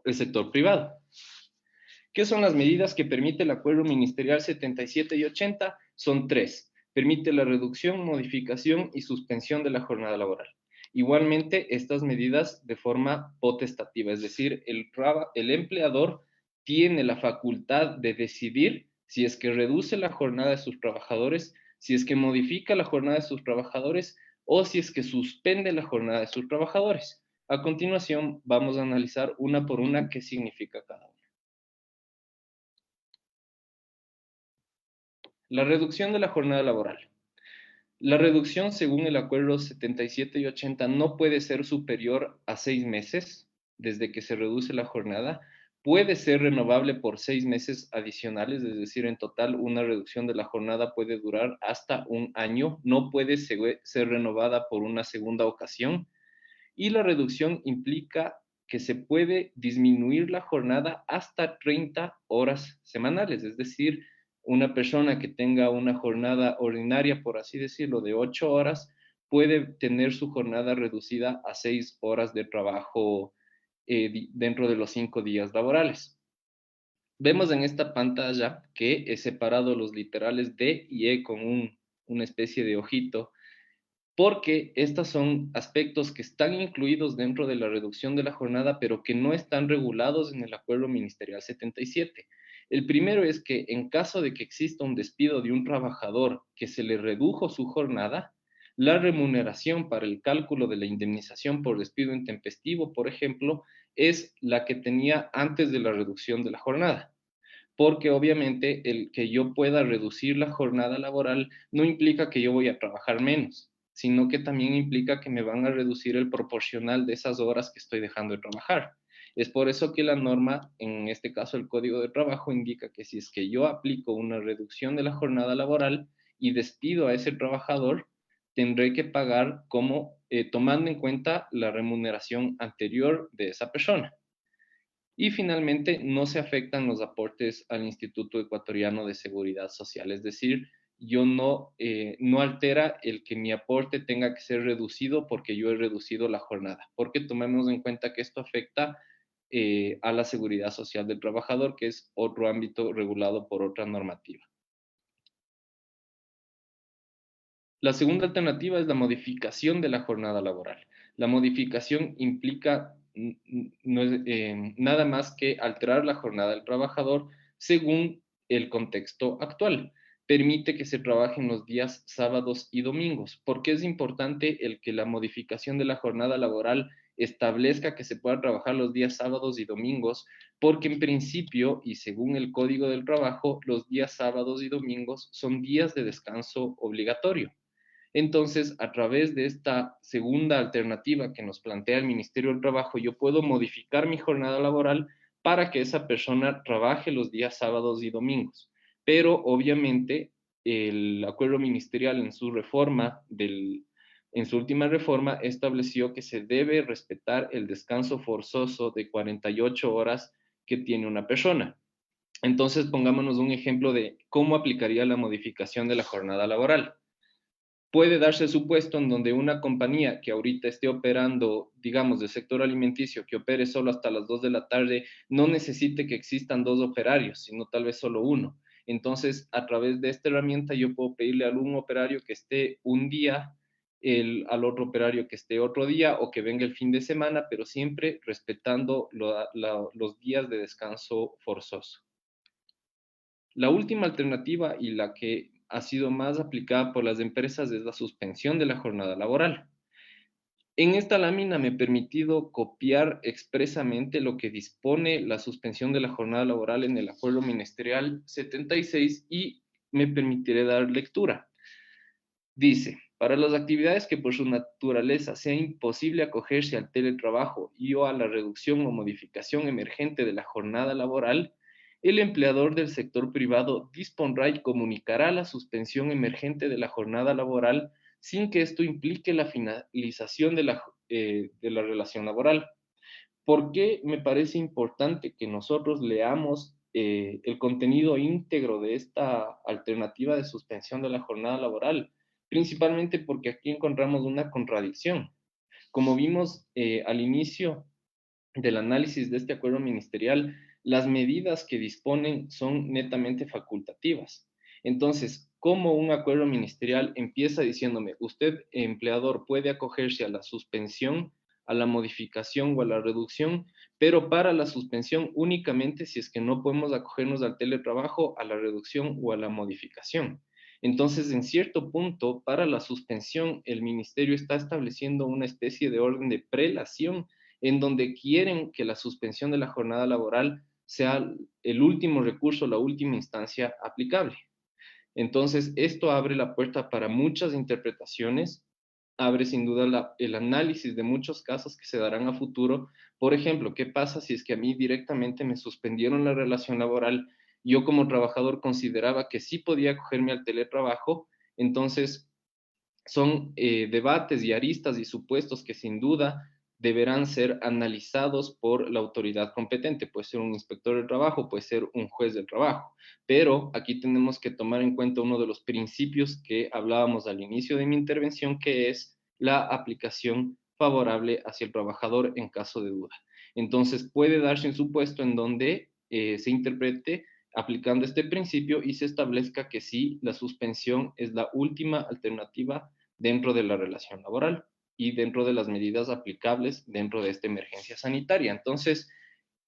el sector privado. ¿Qué son las medidas que permite el Acuerdo Ministerial 77 y 80? Son tres. Permite la reducción, modificación y suspensión de la jornada laboral. Igualmente, estas medidas de forma potestativa, es decir, el empleador tiene la facultad de decidir si es que reduce la jornada de sus trabajadores, si es que modifica la jornada de sus trabajadores o si es que suspende la jornada de sus trabajadores. A continuación, vamos a analizar una por una qué significa cada una. La reducción de la jornada laboral. La reducción, según el acuerdo 77 y 80, no puede ser superior a 6 meses desde que se reduce la jornada. Puede ser renovable por 6 meses adicionales, es decir, en total una reducción de la jornada puede durar hasta un año. No puede ser renovada por una segunda ocasión. Y la reducción implica que se puede disminuir la jornada hasta 30 horas semanales, es decir, una persona que tenga una jornada ordinaria, por así decirlo, de 8 horas, puede tener su jornada reducida a 6 horas de trabajo dentro de los 5 días laborales. Vemos en esta pantalla que he separado los literales D y E con una especie de ojito, porque estos son aspectos que están incluidos dentro de la reducción de la jornada, pero que no están regulados en el Acuerdo Ministerial 77. El primero es que en caso de que exista un despido de un trabajador que se le redujo su jornada, la remuneración para el cálculo de la indemnización por despido intempestivo, por ejemplo, es la que tenía antes de la reducción de la jornada. Porque obviamente el que yo pueda reducir la jornada laboral no implica que yo voy a trabajar menos, sino que también implica que me van a reducir el proporcional de esas horas que estoy dejando de trabajar. Es por eso que la norma, en este caso el Código de Trabajo, indica que si es que yo aplico una reducción de la jornada laboral y despido a ese trabajador, tendré que pagar como tomando en cuenta la remuneración anterior de esa persona. Y finalmente, no se afectan los aportes al Instituto Ecuatoriano de Seguridad Social, es decir, yo no altera el que mi aporte tenga que ser reducido porque yo he reducido la jornada, porque tomemos en cuenta que esto afecta a la seguridad social del trabajador, que es otro ámbito regulado por otra normativa. La segunda alternativa es la modificación de la jornada laboral. La modificación implica no es, nada más que alterar la jornada del trabajador según el contexto actual. Permite que se trabaje en los días sábados y domingos. ¿Por qué es importante el que la modificación de la jornada laboral establezca que se pueda trabajar los días sábados y domingos? Porque en principio, y según el Código del Trabajo, los días sábados y domingos son días de descanso obligatorio. Entonces, a través de esta segunda alternativa que nos plantea el Ministerio del Trabajo, yo puedo modificar mi jornada laboral para que esa persona trabaje los días sábados y domingos. Pero obviamente el acuerdo ministerial en su reforma en su última reforma estableció que se debe respetar el descanso forzoso de 48 horas que tiene una persona. Entonces, pongámonos un ejemplo de cómo aplicaría la modificación de la jornada laboral. Puede darse el supuesto en donde una compañía que ahorita esté operando, digamos, del sector alimenticio, que opere solo hasta las 2 de la tarde, no necesite que existan 2 operarios, sino tal vez solo uno. Entonces, a través de esta herramienta, yo puedo pedirle a un operario que esté un día, al otro operario que esté otro día, o que venga el fin de semana, pero siempre respetando los días de descanso forzoso. La última alternativa, y la que ha sido más aplicada por las empresas, es la suspensión de la jornada laboral. En esta lámina me he permitido copiar expresamente lo que dispone la suspensión de la jornada laboral en el Acuerdo Ministerial 76 y me permitiré dar lectura. Dice: para las actividades que por su naturaleza sea imposible acogerse al teletrabajo y o a la reducción o modificación emergente de la jornada laboral, el empleador del sector privado dispondrá y comunicará la suspensión emergente de la jornada laboral sin que esto implique la finalización de la relación laboral. ¿Por qué me parece importante que nosotros leamos el contenido íntegro de esta alternativa de suspensión de la jornada laboral? Principalmente porque aquí encontramos una contradicción. Como vimos al inicio del análisis de este acuerdo ministerial, las medidas que disponen son netamente facultativas. Entonces, ¿cómo un acuerdo ministerial empieza diciéndome, usted, empleador, puede acogerse a la suspensión, a la modificación o a la reducción, pero para la suspensión únicamente si es que no podemos acogernos al teletrabajo, a la reducción o a la modificación? Entonces, en cierto punto, para la suspensión, el ministerio está estableciendo una especie de orden de prelación en donde quieren que la suspensión de la jornada laboral sea el último recurso, la última instancia aplicable. Entonces, esto abre la puerta para muchas interpretaciones, abre sin duda el análisis de muchos casos que se darán a futuro. Por ejemplo, ¿qué pasa si es que a mí directamente me suspendieron la relación laboral? Yo como trabajador consideraba que sí podía acogerme al teletrabajo. Entonces, son debates y aristas y supuestos que sin duda deberán ser analizados por la autoridad competente. Puede ser un inspector del trabajo, puede ser un juez del trabajo, pero aquí tenemos que tomar en cuenta uno de los principios que hablábamos al inicio de mi intervención, que es la aplicación favorable hacia el trabajador en caso de duda. Entonces, puede darse un supuesto en donde se interprete aplicando este principio y se establezca que sí, la suspensión es la última alternativa dentro de la relación laboral y dentro de las medidas aplicables dentro de esta emergencia sanitaria. Entonces,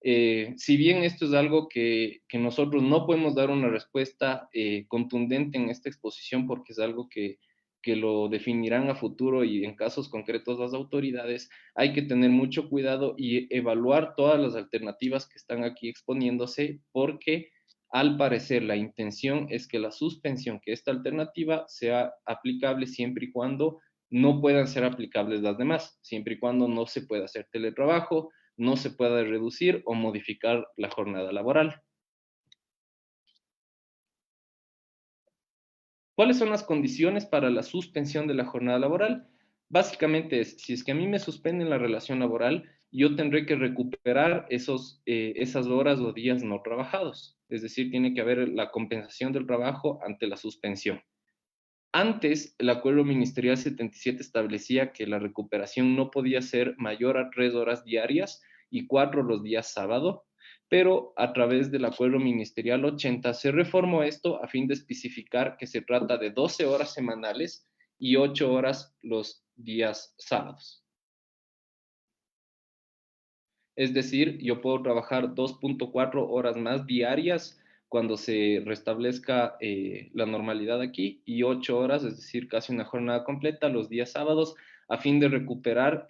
si bien esto es algo que nosotros no podemos dar una respuesta contundente en esta exposición, porque es algo que lo definirán a futuro y en casos concretos las autoridades, hay que tener mucho cuidado y evaluar todas las alternativas que están aquí exponiéndose, porque al parecer la intención es que la suspensión, que esta alternativa sea aplicable siempre y cuando no puedan ser aplicables las demás, siempre y cuando no se pueda hacer teletrabajo, no se pueda reducir o modificar la jornada laboral. ¿Cuáles son las condiciones para la suspensión de la jornada laboral? Básicamente es, si es que a mí me suspenden la relación laboral, yo tendré que recuperar esas horas o días no trabajados. Es decir, tiene que haber la compensación del trabajo ante la suspensión. Antes, el Acuerdo Ministerial 77 establecía que la recuperación no podía ser mayor a 3 horas diarias y 4 los días sábado, pero a través del Acuerdo Ministerial 80 se reformó esto a fin de especificar que se trata de 12 horas semanales y 8 horas los días sábados. Es decir, yo puedo trabajar 2.4 horas más diarias cuando se restablezca la normalidad aquí y 8 horas, es decir, casi una jornada completa los días sábados, a fin de recuperar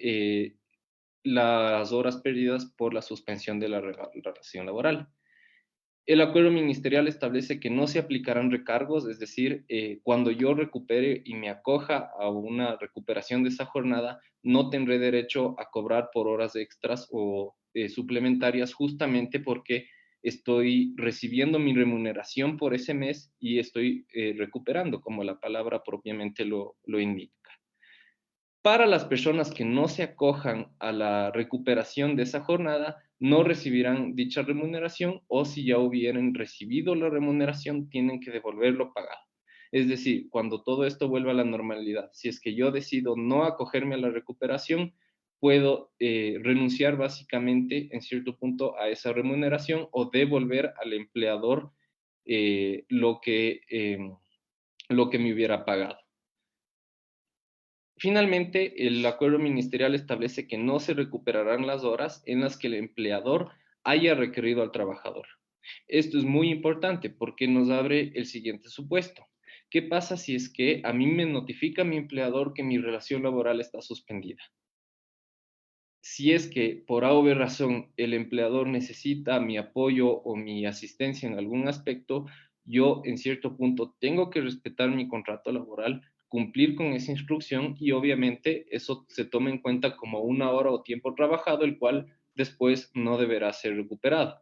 las horas perdidas por la suspensión de la relación laboral. El acuerdo ministerial establece que no se aplicarán recargos, es decir, cuando yo recupere y me acoja a una recuperación de esa jornada, no tendré derecho a cobrar por horas extras o suplementarias justamente porque estoy recibiendo mi remuneración por ese mes y estoy recuperando, como la palabra propiamente lo indica. Para las personas que no se acojan a la recuperación de esa jornada, no recibirán dicha remuneración o si ya hubieran recibido la remuneración, tienen que devolverlo pagado. Es decir, cuando todo esto vuelva a la normalidad, si es que yo decido no acogerme a la recuperación, puedo renunciar básicamente en cierto punto a esa remuneración o devolver al empleador lo que me hubiera pagado. Finalmente, el acuerdo ministerial establece que no se recuperarán las horas en las que el empleador haya requerido al trabajador. Esto es muy importante porque nos abre el siguiente supuesto. ¿Qué pasa si es que a mí me notifica mi empleador que mi relación laboral está suspendida? Si es que por A o B razón el empleador necesita mi apoyo o mi asistencia en algún aspecto, yo en cierto punto tengo que respetar mi contrato laboral, cumplir con esa instrucción y obviamente eso se toma en cuenta como una hora o tiempo trabajado, el cual después no deberá ser recuperado.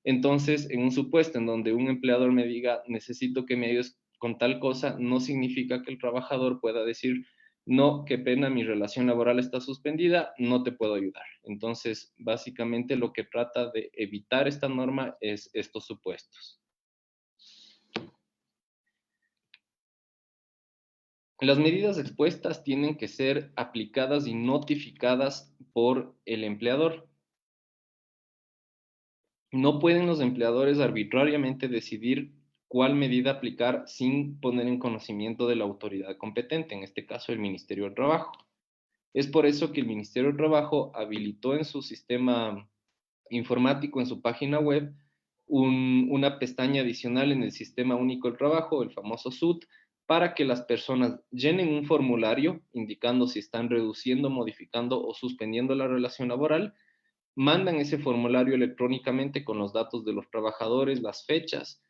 Entonces, en un supuesto en donde un empleador me diga necesito que me ayudes con tal cosa, no significa que el trabajador pueda decir no, qué pena, mi relación laboral está suspendida, no te puedo ayudar. Entonces, básicamente lo que trata de evitar esta norma es estos supuestos. Las medidas expuestas tienen que ser aplicadas y notificadas por el empleador. No pueden los empleadores arbitrariamente decidir cuál medida aplicar sin poner en conocimiento de la autoridad competente, en este caso el Ministerio del Trabajo. Es por eso que el Ministerio del Trabajo habilitó en su sistema informático, en su página web, una pestaña adicional en el Sistema Único del Trabajo, el famoso SUT, para que las personas llenen un formulario indicando si están reduciendo, modificando o suspendiendo la relación laboral, mandan ese formulario electrónicamente con los datos de los trabajadores, las fechas.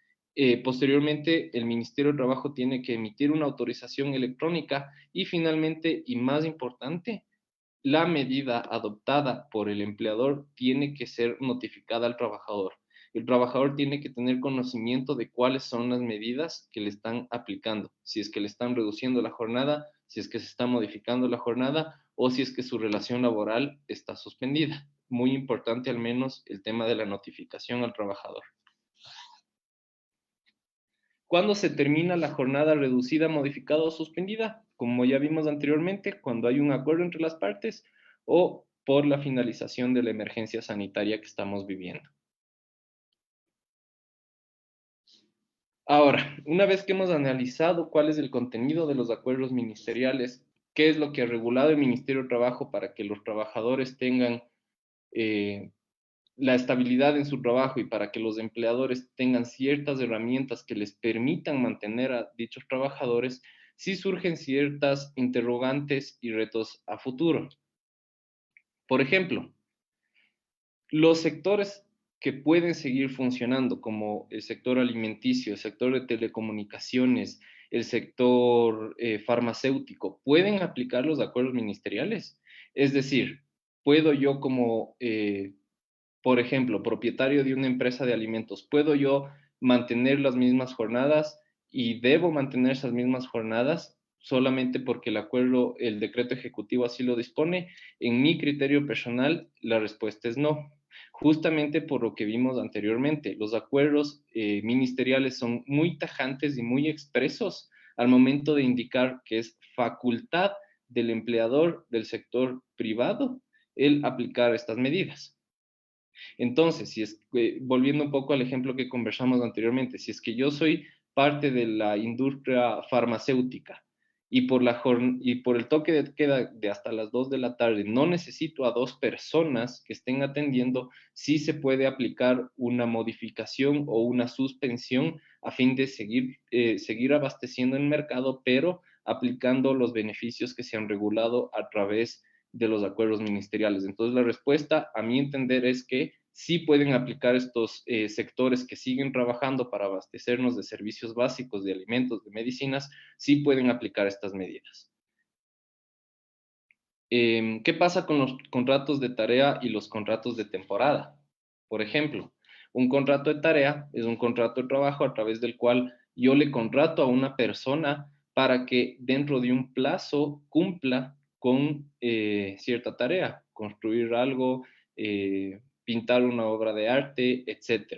Posteriormente, el Ministerio de Trabajo tiene que emitir una autorización electrónica y finalmente, y más importante, la medida adoptada por el empleador tiene que ser notificada al trabajador. El trabajador tiene que tener conocimiento de cuáles son las medidas que le están aplicando, si es que le están reduciendo la jornada, si es que se está modificando la jornada o si es que su relación laboral está suspendida. Muy importante al menos el tema de la notificación al trabajador. ¿Cuándo se termina la jornada reducida, modificada o suspendida? Como ya vimos anteriormente, cuando hay un acuerdo entre las partes o por la finalización de la emergencia sanitaria que estamos viviendo. Ahora, una vez que hemos analizado cuál es el contenido de los acuerdos ministeriales, qué es lo que ha regulado el Ministerio de Trabajo para que los trabajadores tengan la estabilidad en su trabajo y para que los empleadores tengan ciertas herramientas que les permitan mantener a dichos trabajadores, sí surgen ciertas interrogantes y retos a futuro. Por ejemplo, los sectores que pueden seguir funcionando, como el sector alimenticio, el sector de telecomunicaciones, el sector farmacéutico, ¿pueden aplicar los acuerdos ministeriales? Es decir, ¿puedo yo como por ejemplo, propietario de una empresa de alimentos, ¿puedo yo mantener las mismas jornadas y debo mantener esas mismas jornadas solamente porque el acuerdo, el decreto ejecutivo así lo dispone? En mi criterio personal, la respuesta es no. Justamente por lo que vimos anteriormente, los acuerdos ministeriales son muy tajantes y muy expresos al momento de indicar que es facultad del empleador del sector privado el aplicar estas medidas. Entonces, volviendo un poco al ejemplo que conversamos anteriormente, si es que yo soy parte de la industria farmacéutica y y por el toque de queda de hasta las 2 de la tarde no necesito a 2 personas que estén atendiendo, sí se puede aplicar una modificación o una suspensión a fin de seguir abasteciendo el mercado, pero aplicando los beneficios que se han regulado a través de los acuerdos ministeriales. Entonces, la respuesta, a mi entender, es que sí pueden aplicar estos sectores que siguen trabajando para abastecernos de servicios básicos, de alimentos, de medicinas, sí pueden aplicar estas medidas. ¿Qué pasa con los contratos de tarea y los contratos de temporada? Por ejemplo, un contrato de tarea es un contrato de trabajo a través del cual yo le contrato a una persona para que dentro de un plazo cumpla con cierta tarea, construir algo, pintar una obra de arte, etc.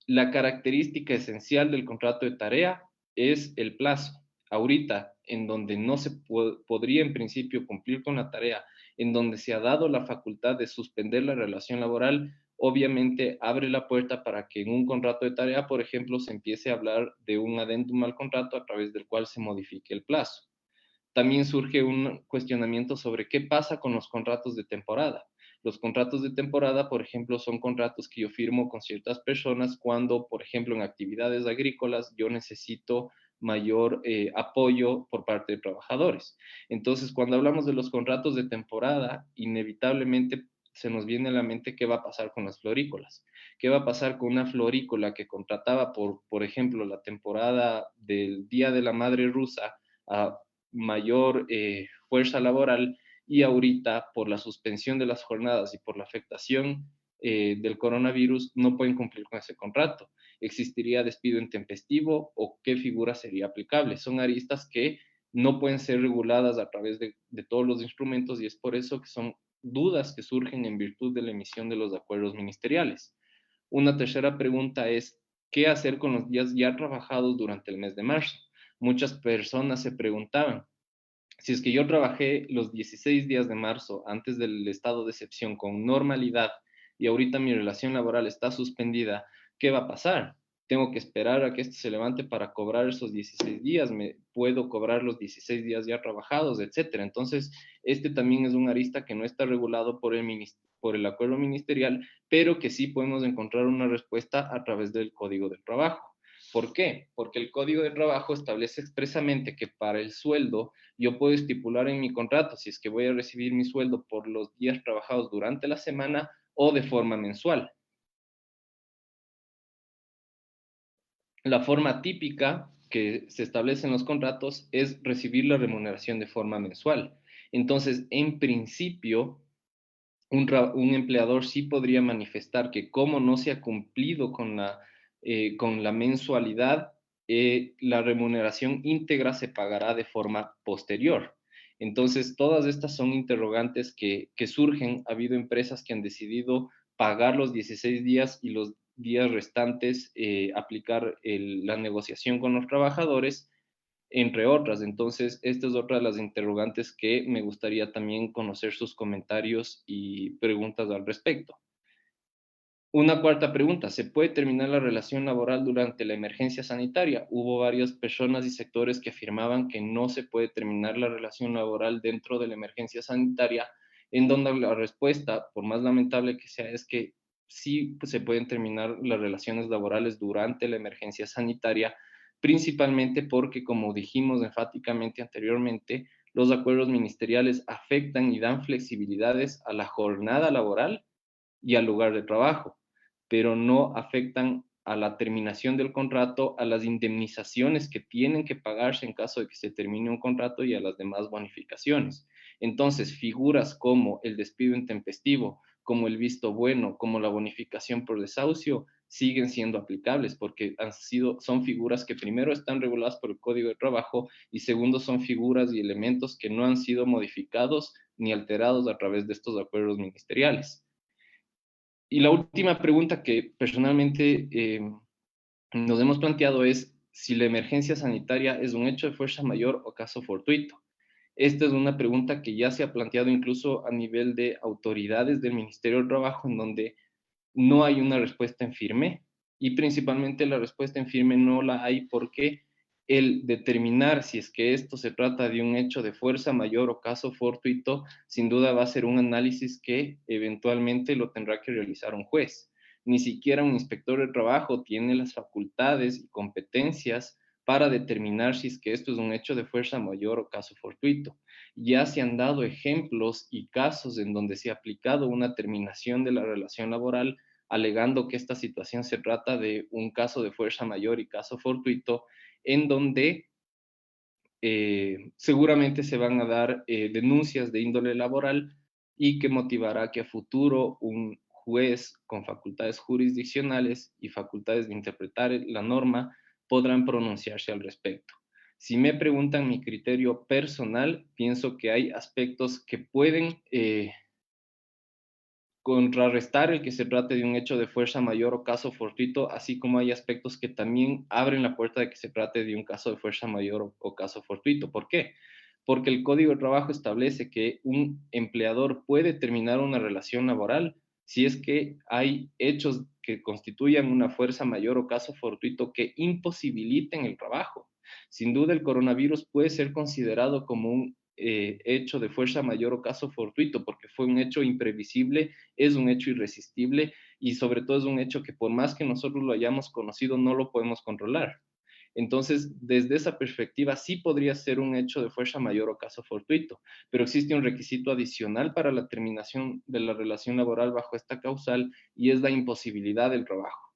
La característica esencial del contrato de tarea es el plazo. Ahorita, en donde no se podría en principio cumplir con la tarea, en donde se ha dado la facultad de suspender la relación laboral, obviamente abre la puerta para que en un contrato de tarea, por ejemplo, se empiece a hablar de un adendum al contrato a través del cual se modifique el plazo. También surge un cuestionamiento sobre qué pasa con los contratos de temporada. Los contratos de temporada, por ejemplo, son contratos que yo firmo con ciertas personas cuando, por ejemplo, en actividades agrícolas yo necesito mayor apoyo por parte de trabajadores. Entonces, cuando hablamos de los contratos de temporada, inevitablemente se nos viene a la mente qué va a pasar con las florícolas. ¿Qué va a pasar con una florícola que contrataba por ejemplo, la temporada del Día de la Madre Rusa a mayor fuerza laboral y ahorita por la suspensión de las jornadas y por la afectación del coronavirus no pueden cumplir con ese contrato? ¿Existiría despido intempestivo o qué figura sería aplicable? Son aristas que no pueden ser reguladas a través de todos los instrumentos y es por eso que son dudas que surgen en virtud de la emisión de los acuerdos ministeriales. Una tercera pregunta es, ¿qué hacer con los días ya trabajados durante el mes de marzo? Muchas personas se preguntaban, si es que yo trabajé los 16 días de marzo antes del estado de excepción con normalidad y ahorita mi relación laboral está suspendida, ¿qué va a pasar? Tengo que esperar a que esto se levante para cobrar esos 16 días, puedo cobrar los 16 días ya trabajados, etcétera. Entonces, este también es un arista que no está regulado por el acuerdo ministerial, pero que sí podemos encontrar una respuesta a través del Código del Trabajo. ¿Por qué? Porque el Código de Trabajo establece expresamente que para el sueldo yo puedo estipular en mi contrato si es que voy a recibir mi sueldo por los días trabajados durante la semana o de forma mensual. La forma típica que se establece en los contratos es recibir la remuneración de forma mensual. Entonces, en principio, un empleador sí podría manifestar que como no se ha cumplido con la mensualidad, la remuneración íntegra se pagará de forma posterior. Entonces, todas estas son interrogantes que surgen. Ha habido empresas que han decidido pagar los 16 días y los días restantes aplicar la negociación con los trabajadores, entre otras. Entonces, esta es otra de las interrogantes que me gustaría también conocer sus comentarios y preguntas al respecto. Una cuarta pregunta, ¿se puede terminar la relación laboral durante la emergencia sanitaria? Hubo varias personas y sectores que afirmaban que no se puede terminar la relación laboral dentro de la emergencia sanitaria, en donde la respuesta, por más lamentable que sea, es que sí se pueden terminar las relaciones laborales durante la emergencia sanitaria, principalmente porque, como dijimos enfáticamente anteriormente, los acuerdos ministeriales afectan y dan flexibilidades a la jornada laboral y al lugar de trabajo, pero no afectan a la terminación del contrato, a las indemnizaciones que tienen que pagarse en caso de que se termine un contrato y a las demás bonificaciones. Entonces, figuras como el despido intempestivo, como el visto bueno, como la bonificación por desahucio, siguen siendo aplicables porque son figuras que primero están reguladas por el Código de Trabajo y segundo son figuras y elementos que no han sido modificados ni alterados a través de estos acuerdos ministeriales. Y la última pregunta que personalmente nos hemos planteado es si la emergencia sanitaria es un hecho de fuerza mayor o caso fortuito. Esta es una pregunta que ya se ha planteado incluso a nivel de autoridades del Ministerio del Trabajo, en donde no hay una respuesta en firme, y principalmente la respuesta en firme no la hay porque el determinar si es que esto se trata de un hecho de fuerza mayor o caso fortuito, sin duda va a ser un análisis que eventualmente lo tendrá que realizar un juez. Ni siquiera un inspector de trabajo tiene las facultades y competencias para determinar si es que esto es un hecho de fuerza mayor o caso fortuito. Ya se han dado ejemplos y casos en donde se ha aplicado una terminación de la relación laboral alegando que esta situación se trata de un caso de fuerza mayor y caso fortuito, en donde seguramente se van a dar denuncias de índole laboral y que motivará que a futuro un juez con facultades jurisdiccionales y facultades de interpretar la norma podrán pronunciarse al respecto. Si me preguntan mi criterio personal, pienso que hay aspectos que pueden contrarrestar el que se trate de un hecho de fuerza mayor o caso fortuito, así como hay aspectos que también abren la puerta de que se trate de un caso de fuerza mayor o caso fortuito. ¿Por qué? Porque el Código de Trabajo establece que un empleador puede terminar una relación laboral si es que hay hechos que constituyan una fuerza mayor o caso fortuito que imposibiliten el trabajo. Sin duda, el coronavirus puede ser considerado como un hecho de fuerza mayor o caso fortuito, porque fue un hecho imprevisible, es un hecho irresistible y sobre todo es un hecho que por más que nosotros lo hayamos conocido, no lo podemos controlar. Entonces, desde esa perspectiva, sí podría ser un hecho de fuerza mayor o caso fortuito, pero existe un requisito adicional para la terminación de la relación laboral bajo esta causal y es la imposibilidad del trabajo.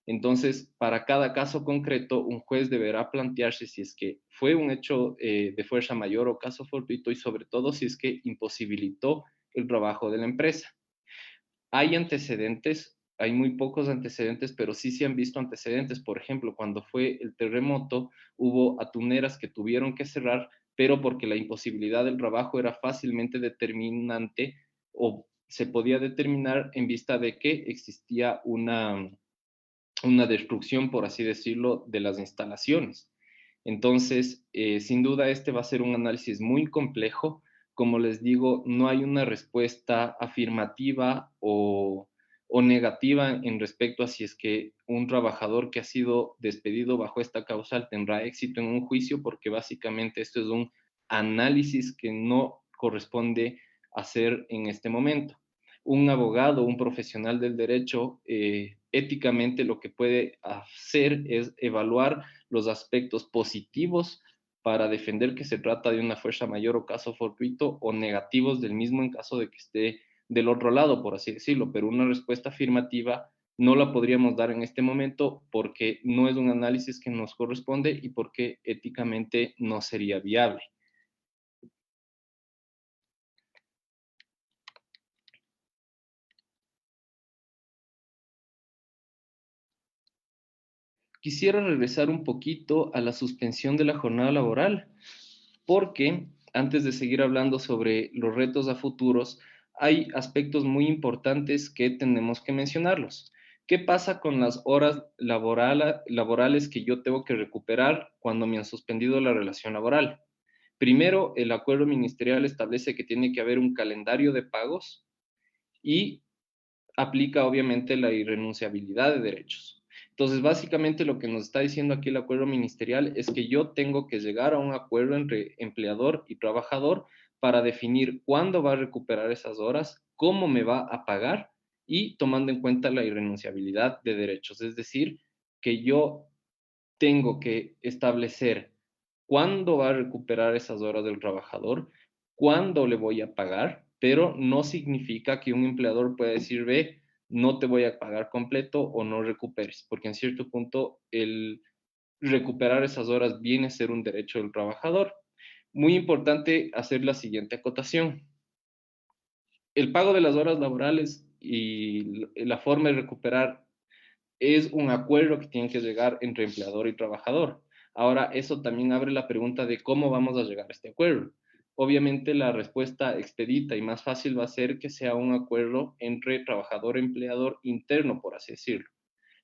Entonces, para cada caso concreto, un juez deberá plantearse si es que fue un hecho de fuerza mayor o caso fortuito y sobre todo si es que imposibilitó el trabajo de la empresa. Hay antecedentes, hay muy pocos antecedentes, pero sí se han visto antecedentes. Por ejemplo, cuando fue el terremoto, hubo atuneras que tuvieron que cerrar, pero porque la imposibilidad del trabajo era fácilmente determinante o se podía determinar en vista de que existía una destrucción, por así decirlo, de las instalaciones. Entonces, sin duda, este va a ser un análisis muy complejo. Como les digo, no hay una respuesta afirmativa o negativa en respecto a si es que un trabajador que ha sido despedido bajo esta causal tendrá éxito en un juicio, porque básicamente esto es un análisis que no corresponde hacer en este momento. Un abogado, un profesional del derecho, éticamente lo que puede hacer es evaluar los aspectos positivos para defender que se trata de una fuerza mayor o caso fortuito o negativos del mismo en caso de que esté del otro lado, por así decirlo, pero una respuesta afirmativa no la podríamos dar en este momento porque no es un análisis que nos corresponde y porque éticamente no sería viable. Quisiera regresar un poquito a la suspensión de la jornada laboral, porque antes de seguir hablando sobre los retos a futuros, hay aspectos muy importantes que tenemos que mencionarlos. ¿Qué pasa con las horas laborales que yo tengo que recuperar cuando me han suspendido la relación laboral? Primero, el acuerdo ministerial establece que tiene que haber un calendario de pagos y aplica obviamente la irrenunciabilidad de derechos. Entonces, básicamente lo que nos está diciendo aquí el acuerdo ministerial es que yo tengo que llegar a un acuerdo entre empleador y trabajador para definir cuándo va a recuperar esas horas, cómo me va a pagar y tomando en cuenta la irrenunciabilidad de derechos. Es decir, que yo tengo que establecer cuándo va a recuperar esas horas del trabajador, cuándo le voy a pagar, pero no significa que un empleador pueda decir, ve, no te voy a pagar completo o no recuperes, porque en cierto punto el recuperar esas horas viene a ser un derecho del trabajador. Muy importante hacer la siguiente acotación. El pago de las horas laborales y la forma de recuperar es un acuerdo que tiene que llegar entre empleador y trabajador. Ahora, eso también abre la pregunta de cómo vamos a llegar a este acuerdo. Obviamente, la respuesta expedita y más fácil va a ser que sea un acuerdo entre trabajador y empleador interno, por así decirlo.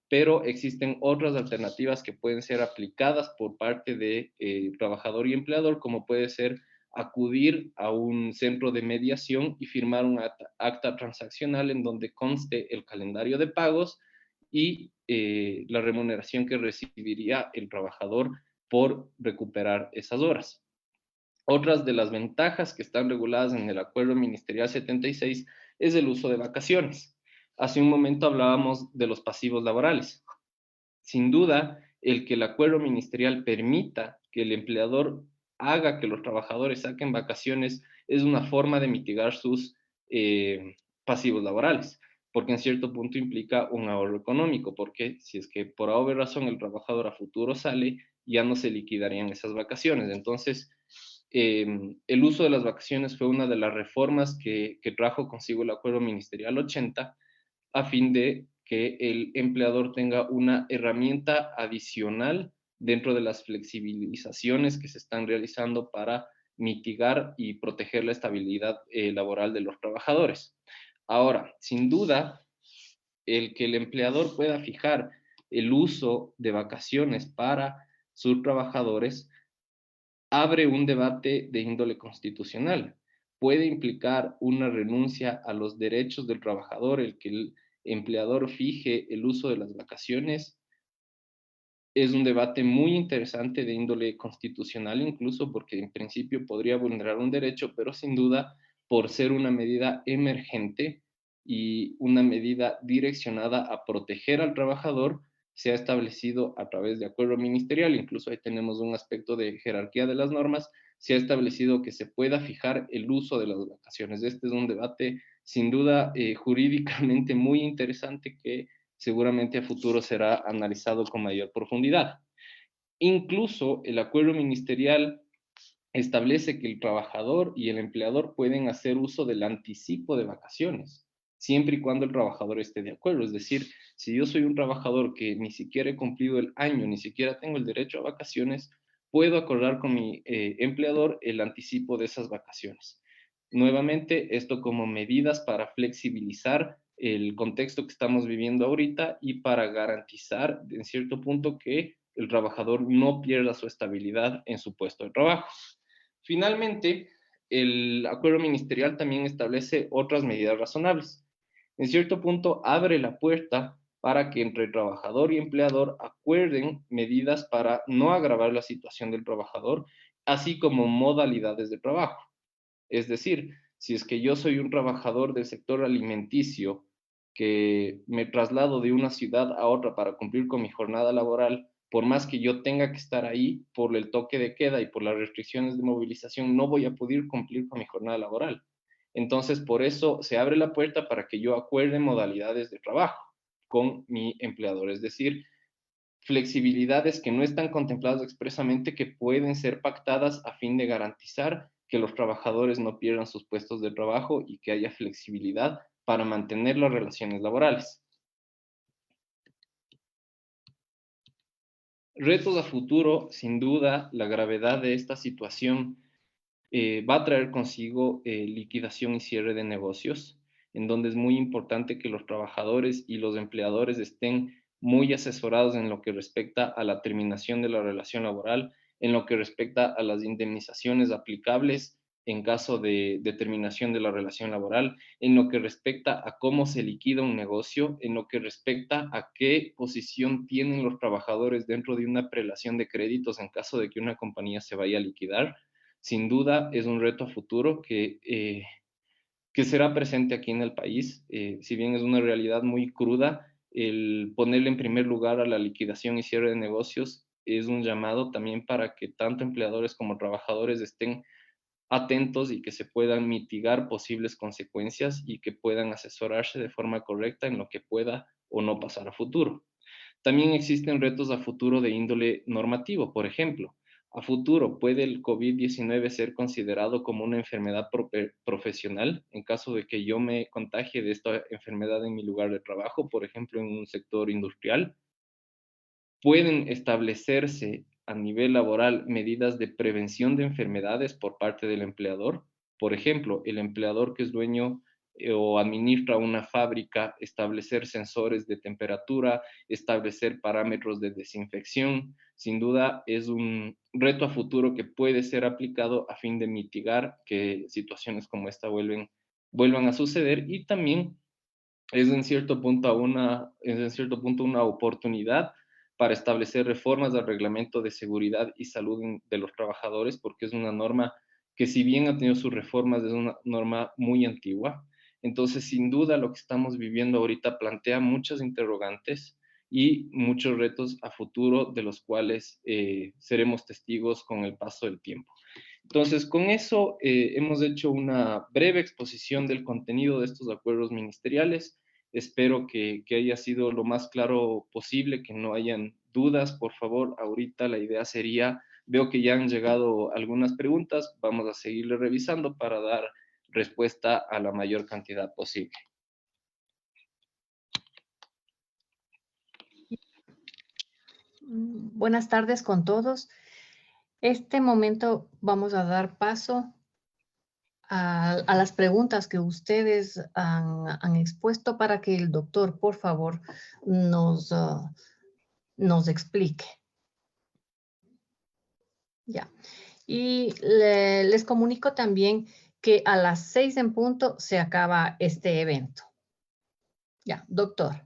Pero existen otras alternativas que pueden ser aplicadas por parte de trabajador y empleador, como puede ser acudir a un centro de mediación y firmar un acta transaccional en donde conste el calendario de pagos y la remuneración que recibiría el trabajador por recuperar esas horas. Otras de las ventajas que están reguladas en el Acuerdo Ministerial 76 es el uso de vacaciones. Hace un momento hablábamos de los pasivos laborales. Sin duda, el que el acuerdo ministerial permita que el empleador haga que los trabajadores saquen vacaciones es una forma de mitigar sus pasivos laborales, porque en cierto punto implica un ahorro económico, porque si es que por alguna razón el trabajador a futuro sale, ya no se liquidarían esas vacaciones. Entonces, el uso de las vacaciones fue una de las reformas que trajo consigo el acuerdo ministerial 80 a fin de que el empleador tenga una herramienta adicional dentro de las flexibilizaciones que se están realizando para mitigar y proteger la estabilidad laboral de los trabajadores. Ahora, sin duda, el que el empleador pueda fijar el uso de vacaciones para sus trabajadores abre un debate de índole constitucional. Puede implicar una renuncia a los derechos del trabajador, el que el empleador fije el uso de las vacaciones. Es un debate muy interesante de índole constitucional, incluso porque en principio podría vulnerar un derecho, pero sin duda, por ser una medida emergente y una medida direccionada a proteger al trabajador, se ha establecido a través de acuerdo ministerial, incluso ahí tenemos un aspecto de jerarquía de las normas, se ha establecido que se pueda fijar el uso de las vacaciones. Este es un debate sin duda jurídicamente muy interesante que seguramente a futuro será analizado con mayor profundidad. Incluso el acuerdo ministerial establece que el trabajador y el empleador pueden hacer uso del anticipo de vacaciones, siempre y cuando el trabajador esté de acuerdo. Es decir, si yo soy un trabajador que ni siquiera he cumplido el año, ni siquiera tengo el derecho a vacaciones, puedo acordar con mi empleador el anticipo de esas vacaciones. Nuevamente, esto como medidas para flexibilizar el contexto que estamos viviendo ahorita y para garantizar, en cierto punto, que el trabajador no pierda su estabilidad en su puesto de trabajo. Finalmente, el acuerdo ministerial también establece otras medidas razonables. En cierto punto, abre la puerta para que entre trabajador y empleador acuerden medidas para no agravar la situación del trabajador, así como modalidades de trabajo. Es decir, si es que yo soy un trabajador del sector alimenticio que me traslado de una ciudad a otra para cumplir con mi jornada laboral, por más que yo tenga que estar ahí por el toque de queda y por las restricciones de movilización, no voy a poder cumplir con mi jornada laboral. Entonces, por eso se abre la puerta para que yo acuerde modalidades de trabajo con mi empleador, es decir, flexibilidades que no están contempladas expresamente que pueden ser pactadas a fin de garantizar que los trabajadores no pierdan sus puestos de trabajo y que haya flexibilidad para mantener las relaciones laborales. Retos a futuro, sin duda, la gravedad de esta situación va a traer consigo liquidación y cierre de negocios, en donde es muy importante que los trabajadores y los empleadores estén muy asesorados en lo que respecta a la terminación de la relación laboral, en lo que respecta a las indemnizaciones aplicables en caso de terminación de la relación laboral, en lo que respecta a cómo se liquida un negocio, en lo que respecta a qué posición tienen los trabajadores dentro de una prelación de créditos en caso de que una compañía se vaya a liquidar. Sin duda es un reto a futuro que será presente aquí en el país. Si bien es una realidad muy cruda, el ponerle en primer lugar a la liquidación y cierre de negocios es un llamado también para que tanto empleadores como trabajadores estén atentos y que se puedan mitigar posibles consecuencias y que puedan asesorarse de forma correcta en lo que pueda o no pasar a futuro. También existen retos a futuro de índole normativo. Por ejemplo, a futuro, ¿puede el COVID-19 ser considerado como una enfermedad profesional en caso de que yo me contagie de esta enfermedad en mi lugar de trabajo, por ejemplo, en un sector industrial? ¿Pueden establecerse a nivel laboral medidas de prevención de enfermedades por parte del empleador? Por ejemplo, el empleador que es dueño o administra una fábrica, establecer sensores de temperatura, establecer parámetros de desinfección. Sin duda es un reto a futuro que puede ser aplicado a fin de mitigar que situaciones como esta vuelvan a suceder, y también es en cierto punto una oportunidad para establecer reformas al reglamento de seguridad y salud de los trabajadores, porque es una norma que, si bien ha tenido sus reformas, es una norma muy antigua. Entonces, sin duda, lo que estamos viviendo ahorita plantea muchas interrogantes y muchos retos a futuro, de los cuales seremos testigos con el paso del tiempo. Entonces, con eso hemos hecho una breve exposición del contenido de estos acuerdos ministeriales. Espero que haya sido lo más claro posible, que no hayan dudas. Por favor, ahorita la idea sería, veo que ya han llegado algunas preguntas, vamos a seguirle revisando para dar respuesta a la mayor cantidad posible. Buenas tardes con todos. Este momento vamos a dar paso a las preguntas que ustedes han expuesto, para que el doctor, por favor, nos explique. Ya. Y les comunico también que a las 6 en punto se acaba este evento. Ya, doctor.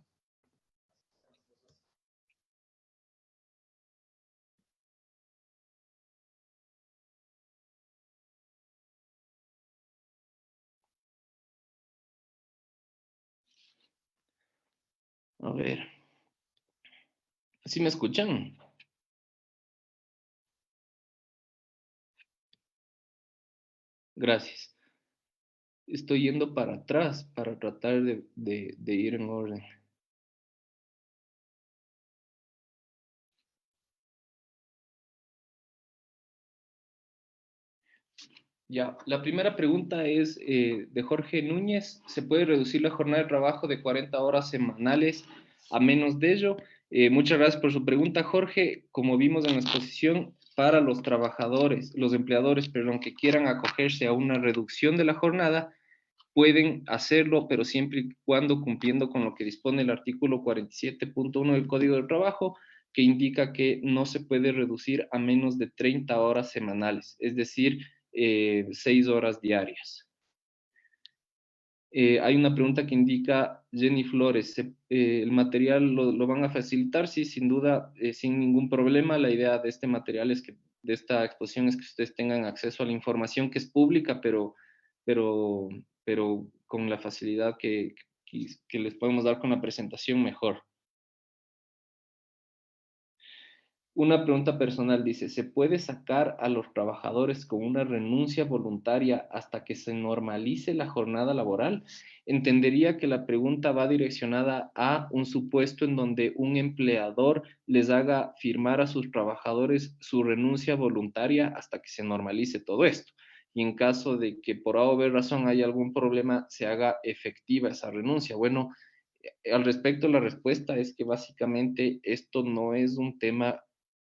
A ver. ¿Sí me escuchan? Gracias. Estoy yendo para atrás para tratar de ir en orden. Ya, la primera pregunta es de Jorge Núñez. ¿Se puede reducir la jornada de trabajo de 40 horas semanales a menos de ello? Muchas gracias por su pregunta, Jorge. Como vimos en la exposición, para los trabajadores, los empleadores, perdón, que quieran acogerse a una reducción de la jornada, pueden hacerlo, pero siempre y cuando cumpliendo con lo que dispone el artículo 47.1 del Código del Trabajo, que indica que no se puede reducir a menos de 30 horas semanales, es decir, 6 horas diarias. Hay una pregunta que indica Jenny Flores, ¿el material lo van a facilitar? Sí, sin duda, sin ningún problema. La idea de este material es que, de esta exposición, es que ustedes tengan acceso a la información que es pública, pero, pero con la facilidad que les podemos dar con la presentación, mejor. Una pregunta personal dice, ¿se puede sacar a los trabajadores con una renuncia voluntaria hasta que se normalice la jornada laboral? Entendería que la pregunta va direccionada a un supuesto en donde un empleador les haga firmar a sus trabajadores su renuncia voluntaria hasta que se normalice todo esto. Y en caso de que por A o B razón haya algún problema, se haga efectiva esa renuncia. Bueno, al respecto, la respuesta es que básicamente esto no es un tema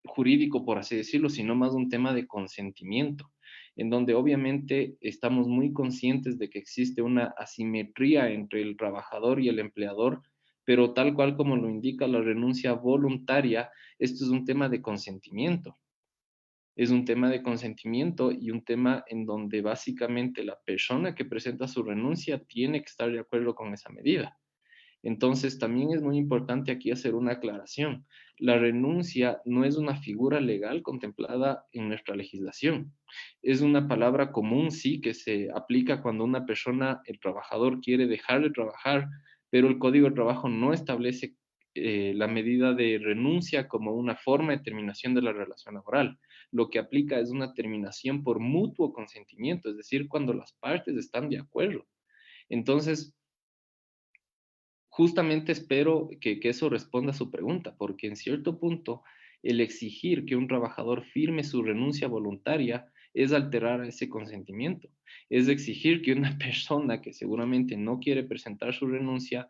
jurídico, por así decirlo, sino más un tema de consentimiento, en donde obviamente estamos muy conscientes de que existe una asimetría entre el trabajador y el empleador, pero tal cual como lo indica la renuncia voluntaria, esto es un tema de consentimiento. Es un tema de consentimiento y un tema en donde básicamente la persona que presenta su renuncia tiene que estar de acuerdo con esa medida. Entonces, también es muy importante aquí hacer una aclaración. La renuncia no es una figura legal contemplada en nuestra legislación. Es una palabra común, sí, que se aplica cuando una persona, el trabajador, quiere dejar de trabajar, pero el Código de Trabajo no establece la medida de renuncia como una forma de terminación de la relación laboral. Lo que aplica es una terminación por mutuo consentimiento, es decir, cuando las partes están de acuerdo. Entonces, justamente espero que eso responda a su pregunta, porque en cierto punto el exigir que un trabajador firme su renuncia voluntaria es alterar ese consentimiento, es exigir que una persona que seguramente no quiere presentar su renuncia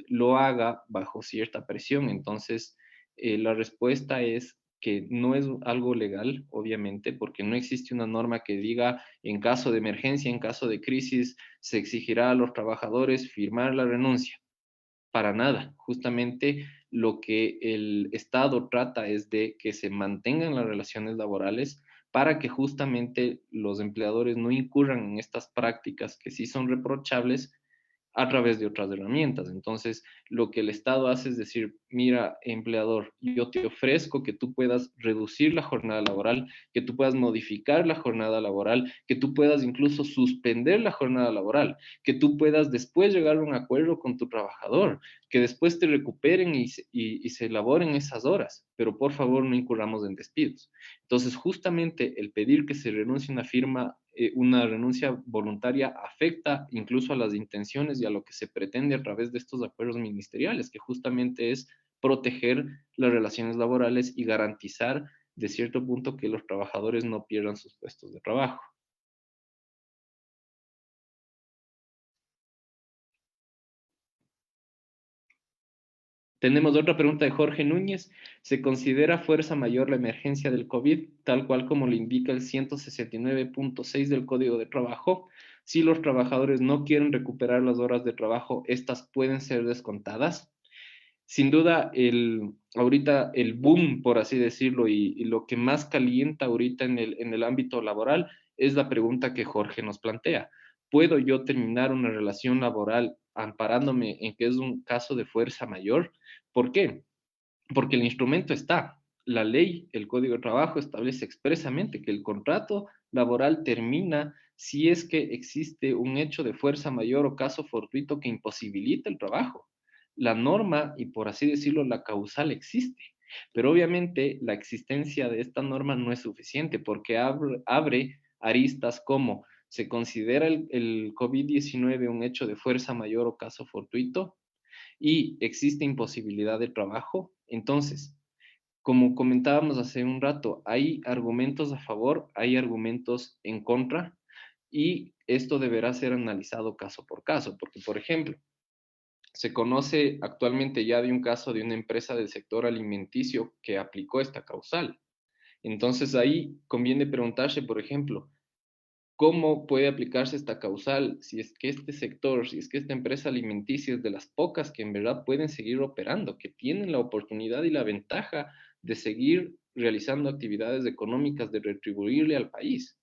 lo haga bajo cierta presión. Entonces, la respuesta es que no es algo legal, obviamente, porque no existe una norma que diga en caso de emergencia, en caso de crisis, se exigirá a los trabajadores firmar la renuncia. Para nada. Justamente lo que el Estado trata es de que se mantengan las relaciones laborales para que justamente los empleadores no incurran en estas prácticas que sí son reprochables a través de otras herramientas. Entonces, lo que el Estado hace es decir, mira, empleador, yo te ofrezco que tú puedas reducir la jornada laboral, que tú puedas modificar la jornada laboral, que tú puedas incluso suspender la jornada laboral, que tú puedas después llegar a un acuerdo con tu trabajador, que después te recuperen y se elaboren esas horas, pero por favor no incurramos en despidos. Entonces, justamente el pedir que se renuncie a una firma, una renuncia voluntaria afecta incluso a las intenciones y a lo que se pretende a través de estos acuerdos ministeriales, que justamente es proteger las relaciones laborales y garantizar de cierto punto que los trabajadores no pierdan sus puestos de trabajo. Tenemos otra pregunta de Jorge Núñez. ¿Se considera fuerza mayor la emergencia del COVID, tal cual como lo indica el 169.6 del Código de Trabajo? Si los trabajadores no quieren recuperar las horas de trabajo, estas pueden ser descontadas. Sin duda, ahorita el boom, por así decirlo, y lo que más calienta ahorita en el ámbito laboral es la pregunta que Jorge nos plantea. ¿Puedo yo terminar una relación laboral amparándome en que es un caso de fuerza mayor? ¿Por qué? Porque el instrumento está. La ley, el Código de Trabajo establece expresamente que el contrato laboral termina si es que existe un hecho de fuerza mayor o caso fortuito que imposibilita el trabajo. La norma, y por así decirlo, la causal existe. Pero obviamente la existencia de esta norma no es suficiente porque abre aristas como se considera el COVID-19 un hecho de fuerza mayor o caso fortuito y existe imposibilidad de trabajo. Entonces, como comentábamos hace un rato, hay argumentos a favor, hay argumentos en contra y esto deberá ser analizado caso por caso, porque, por ejemplo, se conoce actualmente ya de un caso de una empresa del sector alimenticio que aplicó esta causal. Entonces ahí conviene preguntarse, por ejemplo, ¿cómo puede aplicarse esta causal si es que este sector, si es que esta empresa alimenticia es de las pocas que en verdad pueden seguir operando, que tienen la oportunidad y la ventaja de seguir realizando actividades económicas, de retribuirle al país?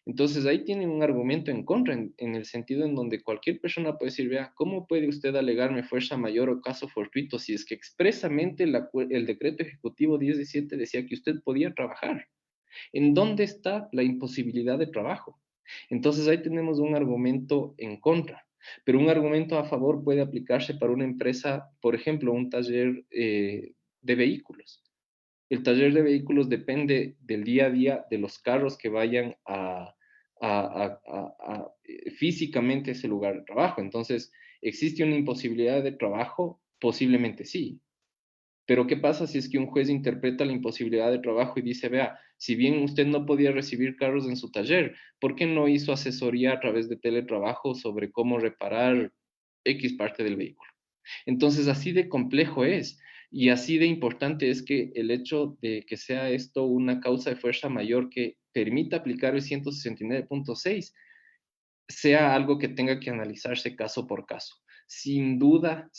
Entonces ahí tienen un argumento en contra, en el sentido en donde cualquier persona puede decir, vea, ¿cómo puede usted alegarme fuerza mayor o caso fortuito si es que expresamente el decreto ejecutivo 1017 decía que usted podía trabajar? ¿En dónde está la imposibilidad de trabajo? Entonces ahí tenemos un argumento en contra, pero un argumento a favor puede aplicarse para una empresa, por ejemplo, un taller de vehículos. El taller de vehículos depende del día a día de los carros que vayan físicamente a ese lugar de trabajo. Entonces, ¿existe una imposibilidad de trabajo? Posiblemente sí. Pero ¿qué pasa si es que un juez interpreta la imposibilidad de trabajo y dice, vea, si bien usted no podía recibir carros en su taller, ¿por qué no hizo asesoría a través de teletrabajo sobre cómo reparar X parte del vehículo? Entonces, así de complejo es y así de importante es que el hecho de que sea esto una causa de fuerza mayor que permita aplicar el 169.6 sea algo que tenga que analizarse caso por caso. Sin duda,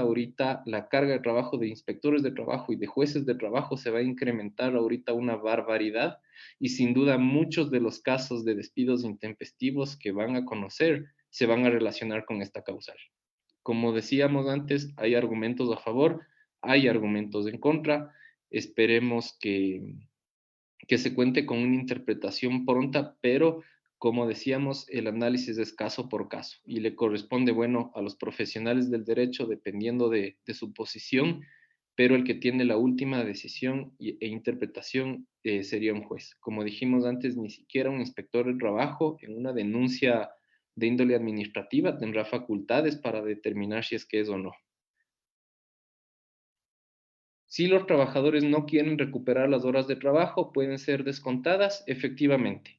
ahorita la carga de trabajo de inspectores de trabajo y de jueces de trabajo se va a incrementar ahorita una barbaridad y sin duda muchos de los casos de despidos intempestivos que van a conocer se van a relacionar con esta causal. Como decíamos antes, hay argumentos a favor, hay argumentos en contra. Esperemos que se cuente con una interpretación pronta, pero como decíamos, el análisis es caso por caso y le corresponde, bueno, a los profesionales del derecho dependiendo de su posición, pero el que tiene la última decisión e interpretación sería un juez. Como dijimos antes, ni siquiera un inspector de trabajo en una denuncia de índole administrativa tendrá facultades para determinar si es que es o no. Si los trabajadores no quieren recuperar las horas de trabajo, pueden ser descontadas, efectivamente.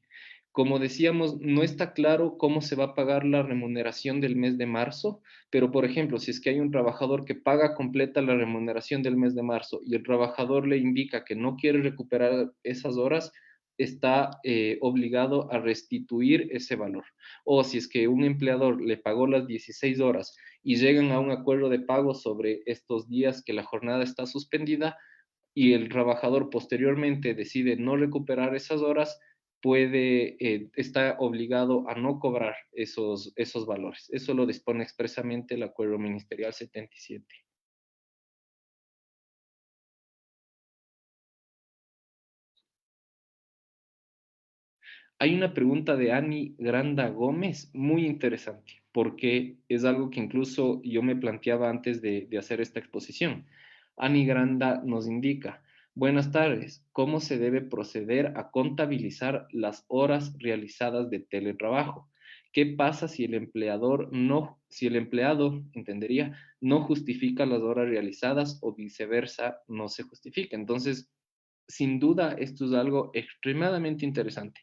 Como decíamos, no está claro cómo se va a pagar la remuneración del mes de marzo, pero por ejemplo, si es que hay un trabajador que paga completa la remuneración del mes de marzo y el trabajador le indica que no quiere recuperar esas horas, está obligado a restituir ese valor. O si es que un empleador le pagó las 16 horas y llegan a un acuerdo de pago sobre estos días que la jornada está suspendida, y el trabajador posteriormente decide no recuperar esas horas, está obligado a no cobrar esos valores. Eso lo dispone expresamente el Acuerdo Ministerial 77. Hay una pregunta de Ani Granda Gómez muy interesante, porque es algo que incluso yo me planteaba antes de hacer esta exposición. Ani Granda nos indica: buenas tardes, ¿cómo se debe proceder a contabilizar las horas realizadas de teletrabajo? ¿Qué pasa si el si el empleado, entendería, no justifica las horas realizadas o viceversa, no se justifica? Entonces, sin duda, esto es algo extremadamente interesante,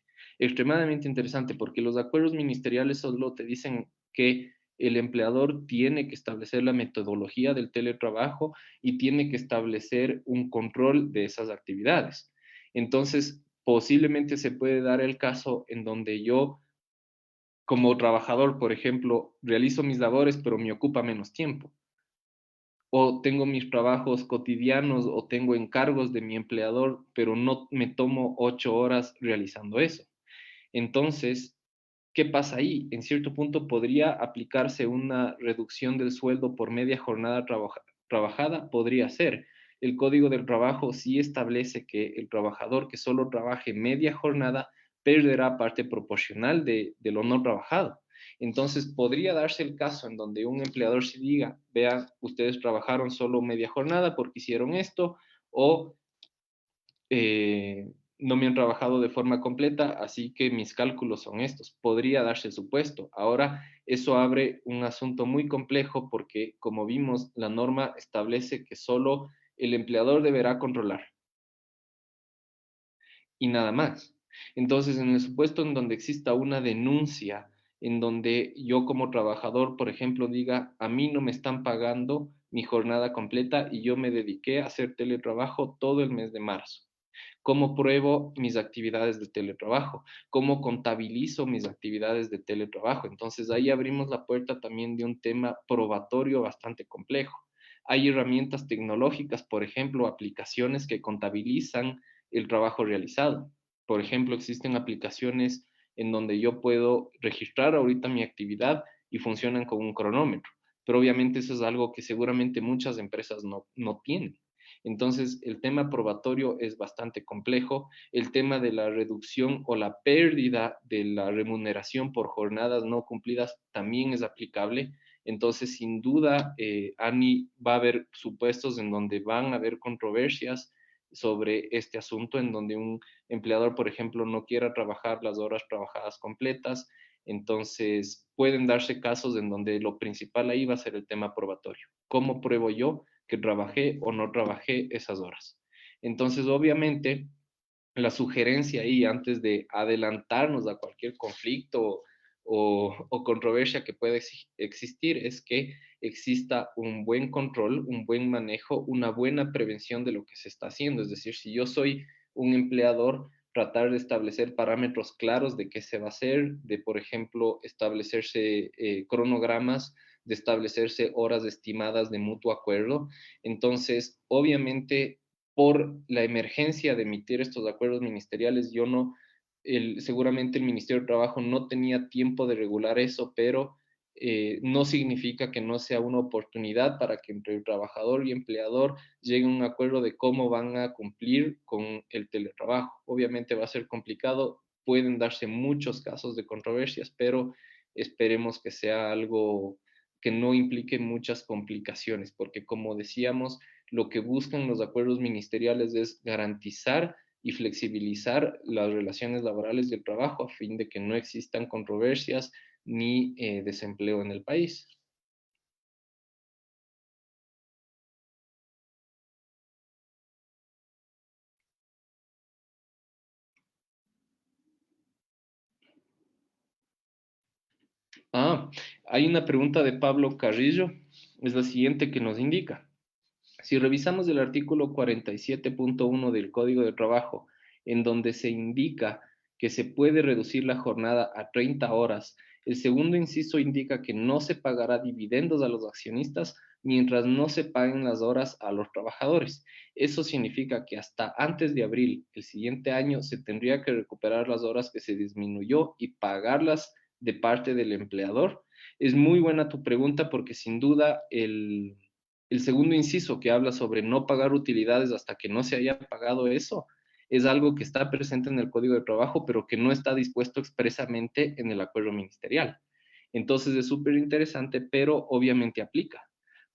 porque los acuerdos ministeriales solo te dicen que el empleador tiene que establecer la metodología del teletrabajo y tiene que establecer un control de esas actividades. Entonces, posiblemente se puede dar el caso en donde yo, como trabajador, por ejemplo, realizo mis labores, pero me ocupa menos tiempo, o tengo mis trabajos cotidianos o tengo encargos de mi empleador, pero no me tomo 8 horas realizando eso. Entonces, ¿qué pasa ahí? En cierto punto podría aplicarse una reducción del sueldo por media jornada trabajada, podría ser. El Código del Trabajo sí establece que el trabajador que solo trabaje media jornada perderá parte proporcional de lo no trabajado. Entonces, podría darse el caso en donde un empleador se diga: vean, ustedes trabajaron solo media jornada porque hicieron esto, o no me han trabajado de forma completa, así que mis cálculos son estos. Podría darse el supuesto. Ahora, eso abre un asunto muy complejo porque, como vimos, la norma establece que solo el empleador deberá controlar y nada más. Entonces, en el supuesto en donde exista una denuncia, en donde yo como trabajador, por ejemplo, diga: a mí no me están pagando mi jornada completa y yo me dediqué a hacer teletrabajo todo el mes de marzo. ¿Cómo pruebo mis actividades de teletrabajo? ¿Cómo contabilizo mis actividades de teletrabajo? Entonces ahí abrimos la puerta también de un tema probatorio bastante complejo. Hay herramientas tecnológicas, por ejemplo, aplicaciones que contabilizan el trabajo realizado. Por ejemplo, existen aplicaciones en donde yo puedo registrar ahorita mi actividad y funcionan con un cronómetro, pero obviamente eso es algo que seguramente muchas empresas no tienen. Entonces, el tema probatorio es bastante complejo. El tema de la reducción o la pérdida de la remuneración por jornadas no cumplidas también es aplicable. Entonces, sin duda, Ani, va a haber supuestos en donde van a haber controversias sobre este asunto, en donde un empleador, por ejemplo, no quiera trabajar las horas trabajadas completas. Entonces, pueden darse casos en donde lo principal ahí va a ser el tema probatorio. ¿Cómo pruebo yo que trabajé o no trabajé esas horas? Entonces, obviamente, la sugerencia ahí, antes de adelantarnos a cualquier conflicto o controversia que pueda existir, es que exista un buen control, un buen manejo, una buena prevención de lo que se está haciendo. Es decir, si yo soy un empleador, tratar de establecer parámetros claros de qué se va a hacer, de, por ejemplo, establecerse cronogramas, de establecerse horas estimadas de mutuo acuerdo. Entonces, obviamente, por la emergencia de emitir estos acuerdos ministeriales, seguramente el Ministerio de Trabajo no tenía tiempo de regular eso, pero no significa que no sea una oportunidad para que entre el trabajador y empleador llegue a un acuerdo de cómo van a cumplir con el teletrabajo. Obviamente va a ser complicado, pueden darse muchos casos de controversias, pero esperemos que sea algo que no implique muchas complicaciones, porque como decíamos, lo que buscan los acuerdos ministeriales es garantizar y flexibilizar las relaciones laborales y el trabajo a fin de que no existan controversias ni desempleo en el país. Hay una pregunta de Pablo Carrillo, es la siguiente que nos indica. Si revisamos el artículo 47.1 del Código de Trabajo, en donde se indica que se puede reducir la jornada a 30 horas, el segundo inciso indica que no se pagará dividendos a los accionistas mientras no se paguen las horas a los trabajadores. Eso significa que hasta antes de abril, el siguiente año, se tendría que recuperar las horas que se disminuyó y pagarlas de parte del empleador. Es muy buena tu pregunta porque sin duda el segundo inciso que habla sobre no pagar utilidades hasta que no se haya pagado eso, es algo que está presente en el Código de Trabajo, pero que no está dispuesto expresamente en el acuerdo ministerial. Entonces es súper interesante, pero obviamente aplica,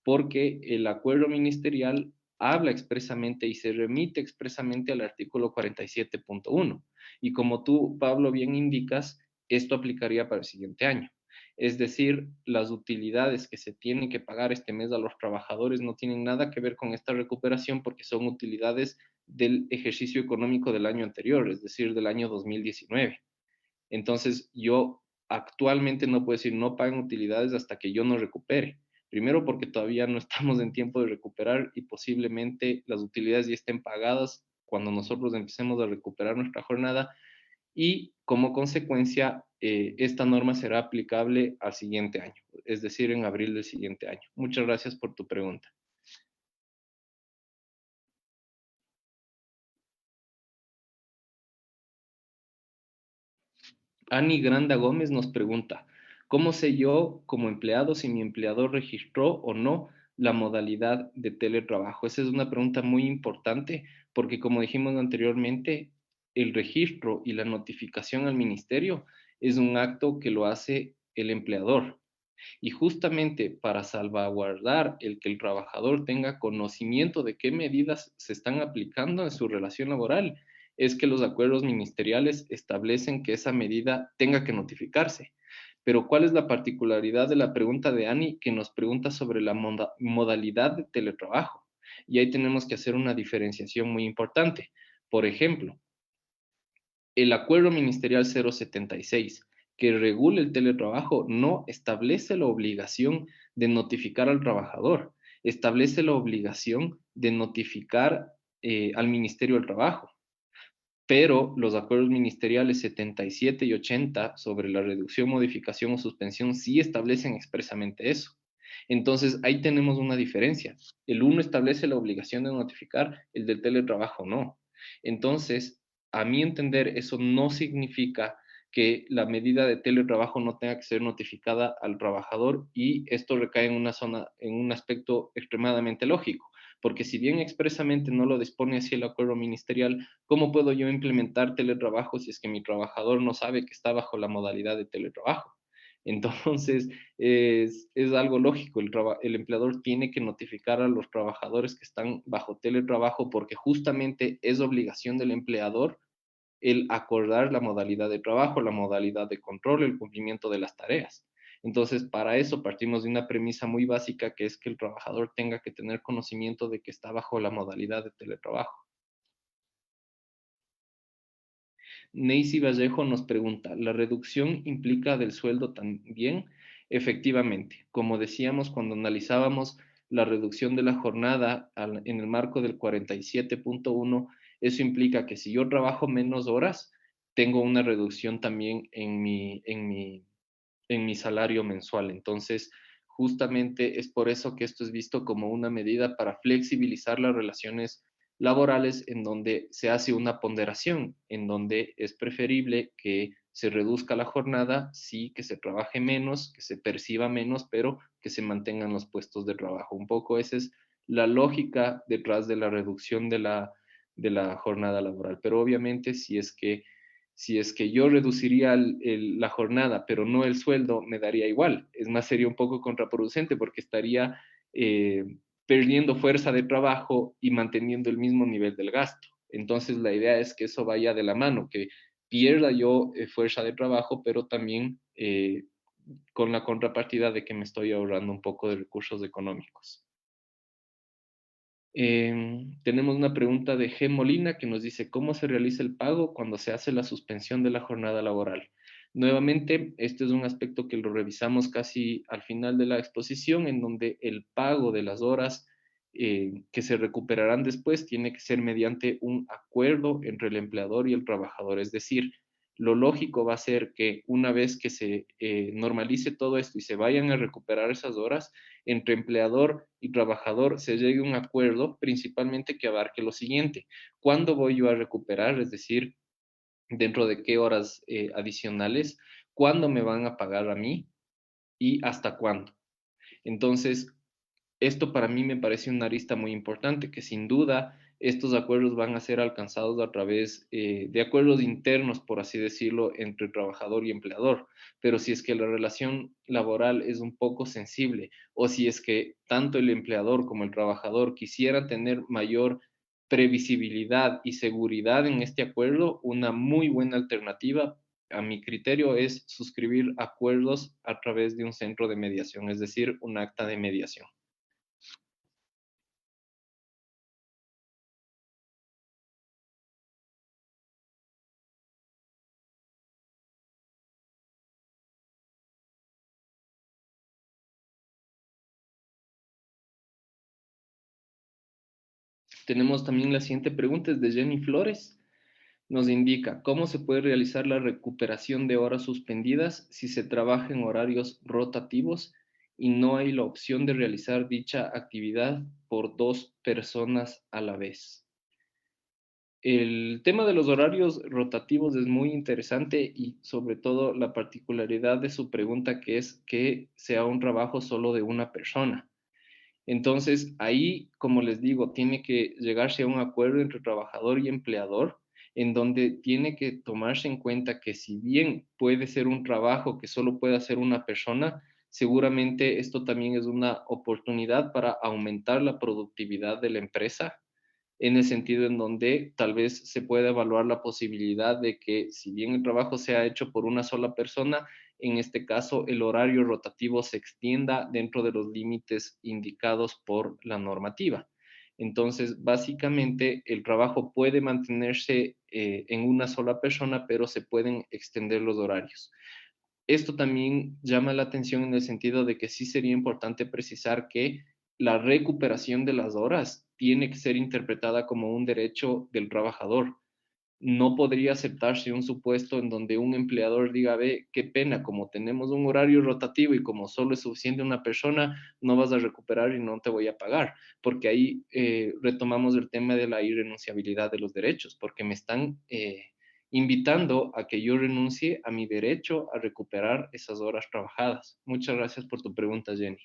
porque el acuerdo ministerial habla expresamente y se remite expresamente al artículo 47.1. Y como tú, Pablo, bien indicas, esto aplicaría para el siguiente año. Es decir, las utilidades que se tienen que pagar este mes a los trabajadores no tienen nada que ver con esta recuperación porque son utilidades del ejercicio económico del año anterior, es decir, del año 2019. Entonces, yo actualmente no puedo decir no paguen utilidades hasta que yo no recupere. Primero porque todavía no estamos en tiempo de recuperar y posiblemente las utilidades ya estén pagadas cuando nosotros empecemos a recuperar nuestra jornada y como consecuencia esta norma será aplicable al siguiente año, es decir, en abril del siguiente año. Muchas gracias por tu pregunta. Ani Granda Gómez nos pregunta, ¿cómo sé yo como empleado si mi empleador registró o no la modalidad de teletrabajo? Esa es una pregunta muy importante porque como dijimos anteriormente, el registro y la notificación al ministerio es un acto que lo hace el empleador. Y justamente para salvaguardar el que el trabajador tenga conocimiento de qué medidas se están aplicando en su relación laboral, es que los acuerdos ministeriales establecen que esa medida tenga que notificarse. Pero ¿cuál es la particularidad de la pregunta de Ani que nos pregunta sobre la modalidad de teletrabajo? Y ahí tenemos que hacer una diferenciación muy importante. Por ejemplo, el acuerdo ministerial 076 que regula el teletrabajo no establece la obligación de notificar al trabajador, establece la obligación de notificar al Ministerio del Trabajo. Pero los acuerdos ministeriales 77 y 80 sobre la reducción, modificación o suspensión sí establecen expresamente eso. Entonces, ahí tenemos una diferencia. El uno establece la obligación de notificar, el del teletrabajo no. Entonces, a mi entender, eso no significa que la medida de teletrabajo no tenga que ser notificada al trabajador y esto recae en un aspecto extremadamente lógico, porque si bien expresamente no lo dispone así el acuerdo ministerial, ¿cómo puedo yo implementar teletrabajo si es que mi trabajador no sabe que está bajo la modalidad de teletrabajo? Entonces, es algo lógico, el empleador tiene que notificar a los trabajadores que están bajo teletrabajo porque justamente es obligación del empleador el acordar la modalidad de trabajo, la modalidad de control, el cumplimiento de las tareas. Entonces, para eso partimos de una premisa muy básica que es que el trabajador tenga que tener conocimiento de que está bajo la modalidad de teletrabajo. Neisy Vallejo nos pregunta, ¿la reducción implica del sueldo también? Efectivamente, como decíamos cuando analizábamos la reducción de la jornada en el marco del 47.1, eso implica que si yo trabajo menos horas, tengo una reducción también en mi salario mensual. Entonces, justamente es por eso que esto es visto como una medida para flexibilizar las relaciones laborales en donde se hace una ponderación, en donde es preferible que se reduzca la jornada, sí, que se trabaje menos, que se perciba menos, pero que se mantengan los puestos de trabajo. Un poco esa es la lógica detrás de la reducción de la jornada laboral. Pero obviamente si es que yo reduciría la jornada, pero no el sueldo, me daría igual. Es más, sería un poco contraproducente porque estaría perdiendo fuerza de trabajo y manteniendo el mismo nivel del gasto. Entonces, la idea es que eso vaya de la mano, que pierda yo fuerza de trabajo, pero también con la contrapartida de que me estoy ahorrando un poco de recursos económicos. Tenemos una pregunta de G. Molina que nos dice, ¿cómo se realiza el pago cuando se hace la suspensión de la jornada laboral? Nuevamente, este es un aspecto que lo revisamos casi al final de la exposición, en donde el pago de las horas que se recuperarán después tiene que ser mediante un acuerdo entre el empleador y el trabajador. Es decir, lo lógico va a ser que una vez que se normalice todo esto y se vayan a recuperar esas horas, entre empleador y trabajador se llegue a un acuerdo principalmente que abarque lo siguiente: ¿cuándo voy yo a recuperar? Es decir, dentro de qué horas adicionales, cuándo me van a pagar a mí y hasta cuándo. Entonces, esto para mí me parece una arista muy importante, que sin duda estos acuerdos van a ser alcanzados a través de acuerdos internos, por así decirlo, entre trabajador y empleador. Pero si es que la relación laboral es un poco sensible, o si es que tanto el empleador como el trabajador quisieran tener mayor previsibilidad y seguridad en este acuerdo, una muy buena alternativa, a mi criterio, es suscribir acuerdos a través de un centro de mediación, es decir, un acta de mediación. Tenemos también la siguiente pregunta, es de Jenny Flores. Nos indica, ¿cómo se puede realizar la recuperación de horas suspendidas si se trabaja en horarios rotativos y no hay la opción de realizar dicha actividad por dos personas a la vez? El tema de los horarios rotativos es muy interesante y sobre todo la particularidad de su pregunta, que es que sea un trabajo solo de una persona. Entonces, ahí, como les digo, tiene que llegarse a un acuerdo entre trabajador y empleador, en donde tiene que tomarse en cuenta que si bien puede ser un trabajo que solo puede hacer una persona, seguramente esto también es una oportunidad para aumentar la productividad de la empresa, en el sentido en donde tal vez se pueda evaluar la posibilidad de que, si bien el trabajo sea hecho por una sola persona, en este caso el horario rotativo se extienda dentro de los límites indicados por la normativa. Entonces, básicamente, el trabajo puede mantenerse en una sola persona, pero se pueden extender los horarios. Esto también llama la atención en el sentido de que sí sería importante precisar que la recuperación de las horas tiene que ser interpretada como un derecho del trabajador. No podría aceptarse un supuesto en donde un empleador diga: ve, qué pena, como tenemos un horario rotativo y como solo es suficiente una persona, no vas a recuperar y no te voy a pagar, porque ahí retomamos el tema de la irrenunciabilidad de los derechos, porque me están invitando a que yo renuncie a mi derecho a recuperar esas horas trabajadas. Muchas gracias por tu pregunta, Jenny.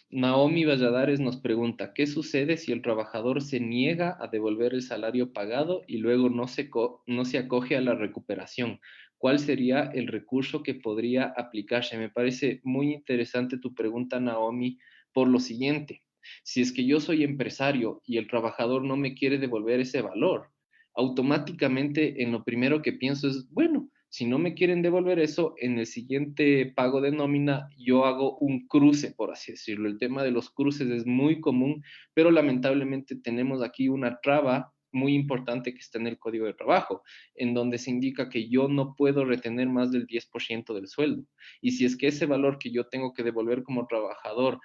Naomi Valladares nos pregunta, ¿qué sucede si el trabajador se niega a devolver el salario pagado y luego no se acoge a la recuperación? ¿Cuál sería el recurso que podría aplicarse? Me parece muy interesante tu pregunta, Naomi, por lo siguiente. Si es que yo soy empresario y el trabajador no me quiere devolver ese valor, automáticamente en lo primero que pienso es, bueno, si no me quieren devolver eso, en el siguiente pago de nómina yo hago un cruce, por así decirlo. El tema de los cruces es muy común, pero lamentablemente tenemos aquí una traba muy importante que está en el Código de Trabajo, en donde se indica que yo no puedo retener más del 10% del sueldo. Y si es que ese valor que yo tengo que devolver como trabajador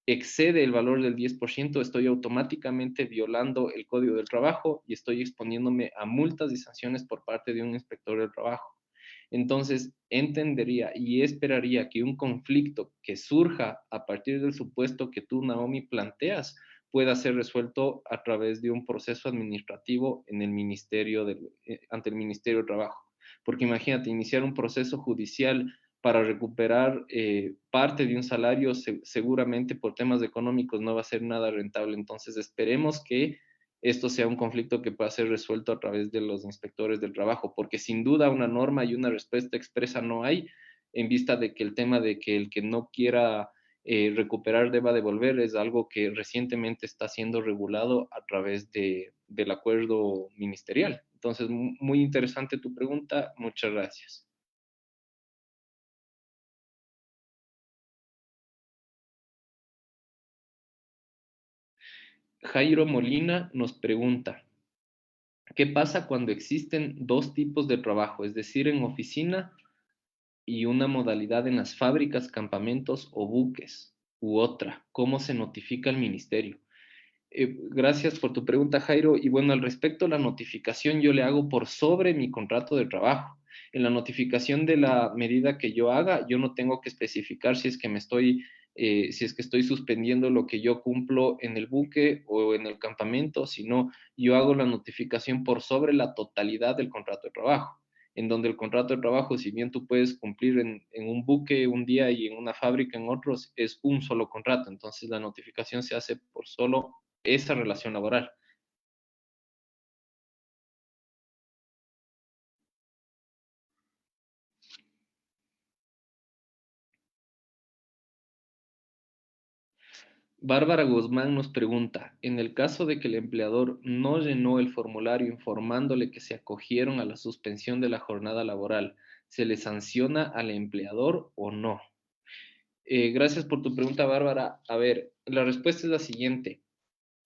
excede el valor del 10%, estoy automáticamente violando el Código del Trabajo y estoy exponiéndome a multas y sanciones por parte de un inspector del trabajo. Entonces, entendería y esperaría que un conflicto que surja a partir del supuesto que tú, Naomi, planteas pueda ser resuelto a través de un proceso administrativo en el ante el Ministerio de Trabajo. Porque imagínate, iniciar un proceso judicial para recuperar parte de un salario, seguramente por temas económicos no va a ser nada rentable. Entonces, esperemos que esto sea un conflicto que pueda ser resuelto a través de los inspectores del trabajo, porque sin duda una norma y una respuesta expresa no hay, en vista de que el tema de que el que no quiera recuperar deba devolver es algo que recientemente está siendo regulado a través del acuerdo ministerial. Entonces, muy interesante tu pregunta. Muchas gracias. Jairo Molina nos pregunta, ¿Qué pasa cuando existen dos tipos de trabajo? Es decir, en oficina y una modalidad en las fábricas, campamentos o buques, u otra. ¿Cómo se notifica al ministerio? Gracias por tu pregunta, Jairo. Y bueno, al respecto, la notificación yo le hago por sobre mi contrato de trabajo. En la notificación de la medida que yo haga, yo no tengo que especificar si es que estoy suspendiendo lo que yo cumplo en el buque o en el campamento, sino yo hago la notificación por sobre la totalidad del contrato de trabajo. En donde el contrato de trabajo, si bien tú puedes cumplir en un buque un día y en una fábrica en otros, es un solo contrato. Entonces la notificación se hace por solo esa relación laboral. Bárbara Guzmán nos pregunta, en el caso de que el empleador no llenó el formulario informándole que se acogieron a la suspensión de la jornada laboral, ¿se le sanciona al empleador o no? Gracias por tu pregunta, Bárbara. A ver, la respuesta es la siguiente.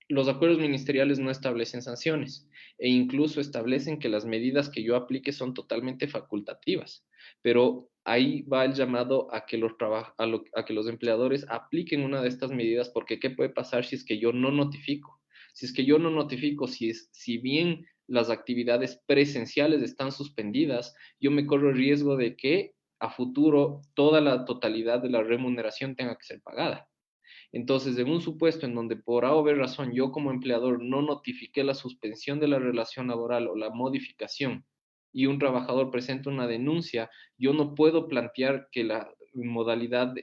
Los acuerdos ministeriales no establecen sanciones e incluso establecen que las medidas que yo aplique son totalmente facultativas, pero ahí va el llamado a que a que los empleadores apliquen una de estas medidas, porque ¿qué puede pasar si es que yo no notifico? Si es que yo no notifico, si bien las actividades presenciales están suspendidas, yo me corro el riesgo de que a futuro toda la totalidad de la remuneración tenga que ser pagada. Entonces, en un supuesto en donde por A o B razón yo como empleador no notifiqué la suspensión de la relación laboral o la modificación y un trabajador presenta una denuncia, yo no puedo plantear que la modalidad,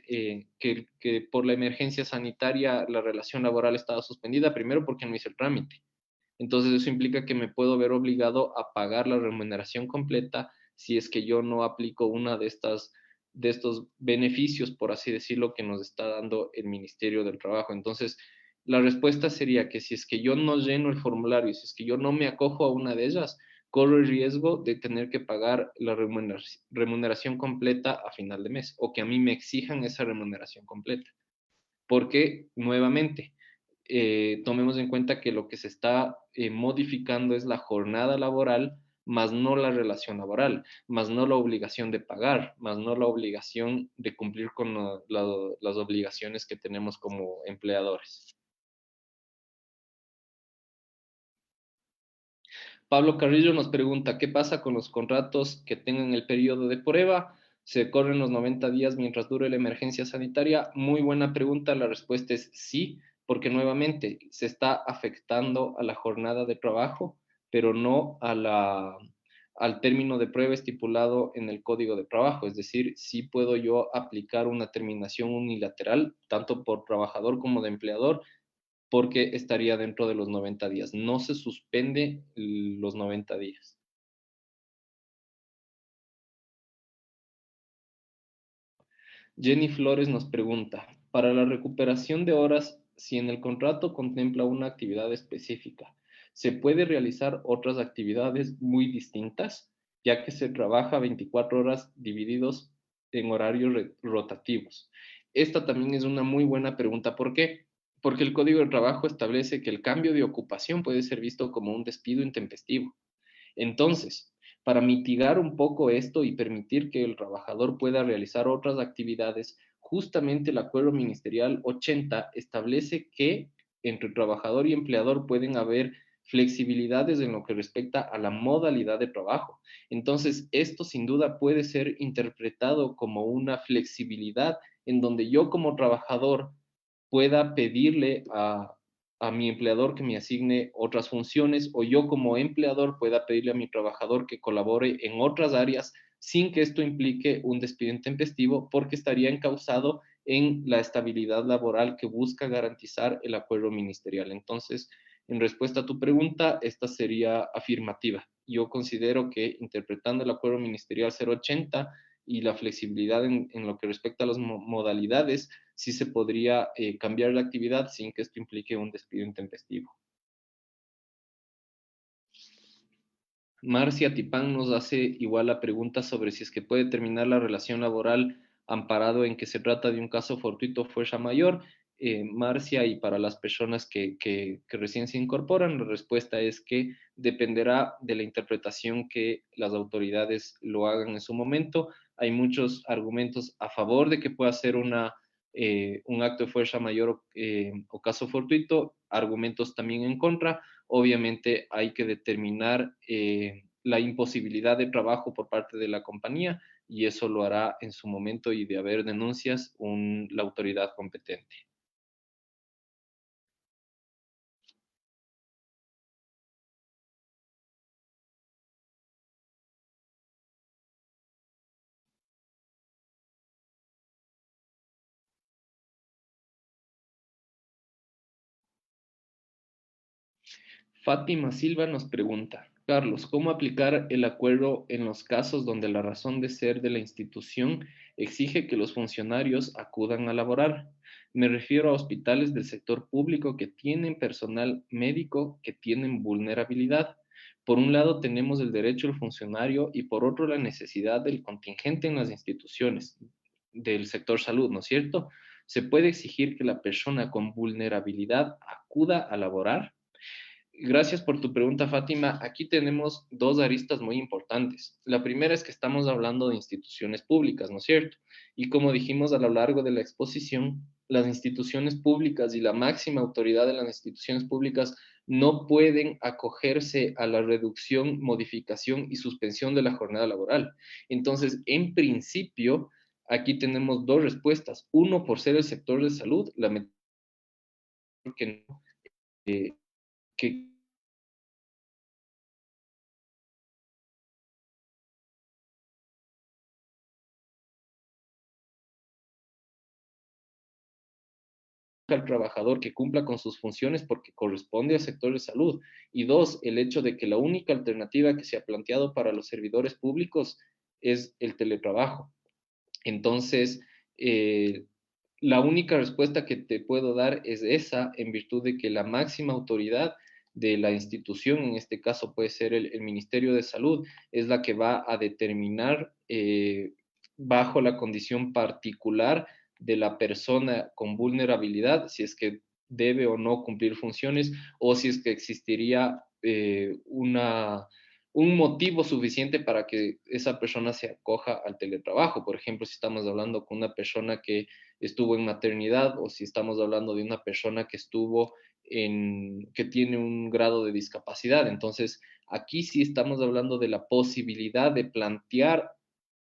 que por la emergencia sanitaria la relación laboral estaba suspendida, primero porque no hice el trámite. Entonces, eso implica que me puedo ver obligado a pagar la remuneración completa si es que yo no aplico una de estos beneficios, por así decirlo, que nos está dando el Ministerio del Trabajo. Entonces, la respuesta sería que si es que yo no lleno el formulario, si es que yo no me acojo a una de ellas, corro el riesgo de tener que pagar la remuneración completa a final de mes o que a mí me exijan esa remuneración completa. Porque, nuevamente, tomemos en cuenta que lo que se está modificando es la jornada laboral, más no la relación laboral, más no la obligación de pagar, más no la obligación de cumplir con las obligaciones que tenemos como empleadores. Pablo Carrillo nos pregunta, ¿qué pasa con los contratos que tengan el periodo de prueba? ¿Se corren los 90 días mientras dure la emergencia sanitaria? Muy buena pregunta, la respuesta es sí, porque nuevamente se está afectando a la jornada de trabajo, pero no al término de prueba estipulado en el Código de Trabajo. Es decir, sí puedo yo aplicar una terminación unilateral, tanto por trabajador como de empleador, porque estaría dentro de los 90 días. No se suspende los 90 días. Jenny Flores nos pregunta, para la recuperación de horas, si en el contrato contempla una actividad específica, ¿se puede realizar otras actividades muy distintas, ya que se trabaja 24 horas divididos en horarios rotativos? Esta también es una muy buena pregunta. ¿Por qué? Porque el Código de Trabajo establece que el cambio de ocupación puede ser visto como un despido intempestivo. Entonces, para mitigar un poco esto y permitir que el trabajador pueda realizar otras actividades, justamente el Acuerdo Ministerial 80 establece que entre trabajador y empleador pueden haber flexibilidades en lo que respecta a la modalidad de trabajo. Entonces, esto sin duda puede ser interpretado como una flexibilidad en donde yo como trabajador pueda pedirle a mi empleador que me asigne otras funciones o yo como empleador pueda pedirle a mi trabajador que colabore en otras áreas sin que esto implique un despido intempestivo porque estaría encausado en la estabilidad laboral que busca garantizar el acuerdo ministerial. Entonces, en respuesta a tu pregunta, esta sería afirmativa. Yo considero que interpretando el acuerdo ministerial 080 y la flexibilidad en lo que respecta a las modalidades, sí se podría cambiar la actividad sin que esto implique un despido intempestivo. Marcia Tipán nos hace igual la pregunta sobre si es que puede terminar la relación laboral amparado en que se trata de un caso fortuito o fuerza mayor. Marcia, y para las personas que recién se incorporan, la respuesta es que dependerá de la interpretación que las autoridades lo hagan en su momento. Hay muchos argumentos a favor de que pueda ser un acto de fuerza mayor o caso fortuito, argumentos también en contra. Obviamente hay que determinar la imposibilidad de trabajo por parte de la compañía, y eso lo hará en su momento, y de haber denuncias, la autoridad competente. Fátima Silva nos pregunta: Carlos, ¿cómo aplicar el acuerdo en los casos donde la razón de ser de la institución exige que los funcionarios acudan a laborar? Me refiero a hospitales del sector público que tienen personal médico que tienen vulnerabilidad. Por un lado tenemos el derecho del funcionario, y por otro la necesidad del contingente en las instituciones del sector salud, ¿no es cierto? ¿Se puede exigir que la persona con vulnerabilidad acuda a laborar? Gracias por tu pregunta, Fátima. Aquí tenemos dos aristas muy importantes. La primera es que estamos hablando de instituciones públicas, ¿no es cierto? Y como dijimos a lo largo de la exposición, las instituciones públicas y la máxima autoridad de las instituciones públicas no pueden acogerse a la reducción, modificación y suspensión de la jornada laboral. Entonces, en principio, aquí tenemos dos respuestas. Uno, por ser el sector de salud, lamentablemente que, que al trabajador que cumpla con sus funciones porque corresponde al sector de salud. Y dos, el hecho de que la única alternativa que se ha planteado para los servidores públicos es el teletrabajo. Entonces, eh, la única respuesta que te puedo dar es esa, en virtud de que la máxima autoridad de la institución, en este caso puede ser el Ministerio de Salud, es la que va a determinar bajo la condición particular de la persona con vulnerabilidad, si es que debe o no cumplir funciones, o si es que existiría un motivo suficiente para que esa persona se acoja al teletrabajo. Por ejemplo, si estamos hablando con una persona que estuvo en maternidad, o si estamos hablando de una persona que tiene un grado de discapacidad. Entonces, aquí sí estamos hablando de la posibilidad de plantear,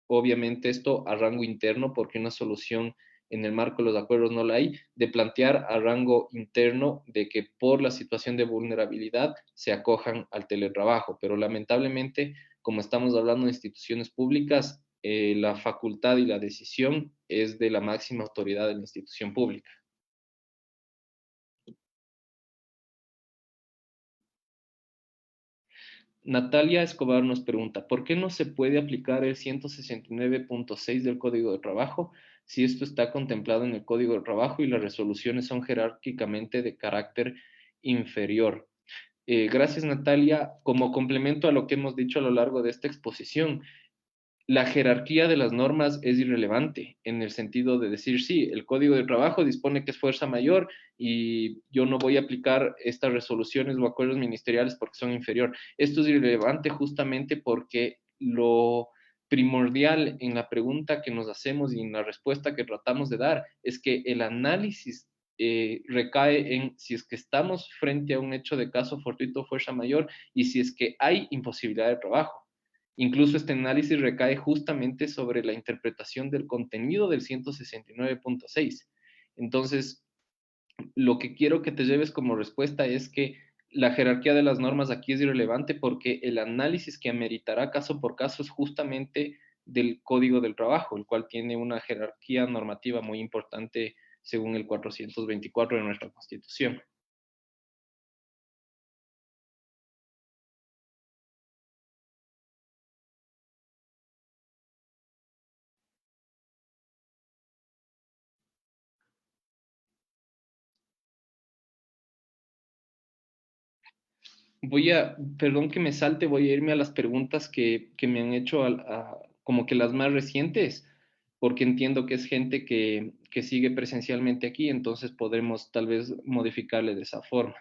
obviamente esto a rango interno, porque una solución en el marco de los acuerdos no la hay, de plantear a rango interno de que por la situación de vulnerabilidad se acojan al teletrabajo. Pero lamentablemente, como estamos hablando de instituciones públicas, la facultad y la decisión es de la máxima autoridad de la institución pública. Natalia Escobar nos pregunta: ¿por qué no se puede aplicar el 169.6 del Código de Trabajo si esto está contemplado en el Código de Trabajo y las resoluciones son jerárquicamente de carácter inferior? Gracias, Natalia. Como complemento a lo que hemos dicho a lo largo de esta exposición, la jerarquía de las normas es irrelevante en el sentido de decir, sí, el Código de Trabajo dispone que es fuerza mayor y yo no voy a aplicar estas resoluciones o acuerdos ministeriales porque son inferior. Esto es irrelevante justamente porque lo primordial en la pregunta que nos hacemos y en la respuesta que tratamos de dar es que el análisis recae en si es que estamos frente a un hecho de caso fortuito o fuerza mayor, y si es que hay imposibilidad de trabajo. Incluso este análisis recae justamente sobre la interpretación del contenido del 169.6. Entonces, lo que quiero que te lleves como respuesta es que la jerarquía de las normas aquí es irrelevante, porque el análisis que ameritará caso por caso es justamente del Código del Trabajo, el cual tiene una jerarquía normativa muy importante según el 424 de nuestra Constitución. Perdón que me salte, voy a irme a las preguntas que me han hecho como que las más recientes. porque entiendo que es gente que sigue presencialmente aquí, entonces podremos tal vez modificarle de esa forma.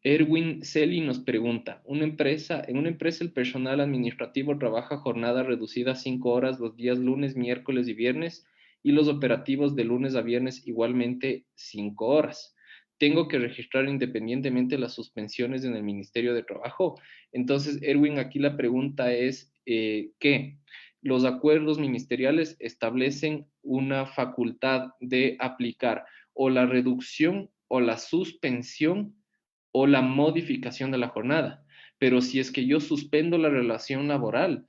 Erwin Celi nos pregunta, en una empresa el personal administrativo trabaja jornada reducida 5 horas los días lunes, miércoles y viernes y los operativos de lunes a viernes igualmente 5 horas. Tengo que registrar independientemente las suspensiones en el Ministerio de Trabajo. Entonces, Erwin, aquí la pregunta es que los acuerdos ministeriales establecen una facultad de aplicar o la reducción o la suspensión o la modificación de la jornada. Pero si es que yo suspendo la relación laboral,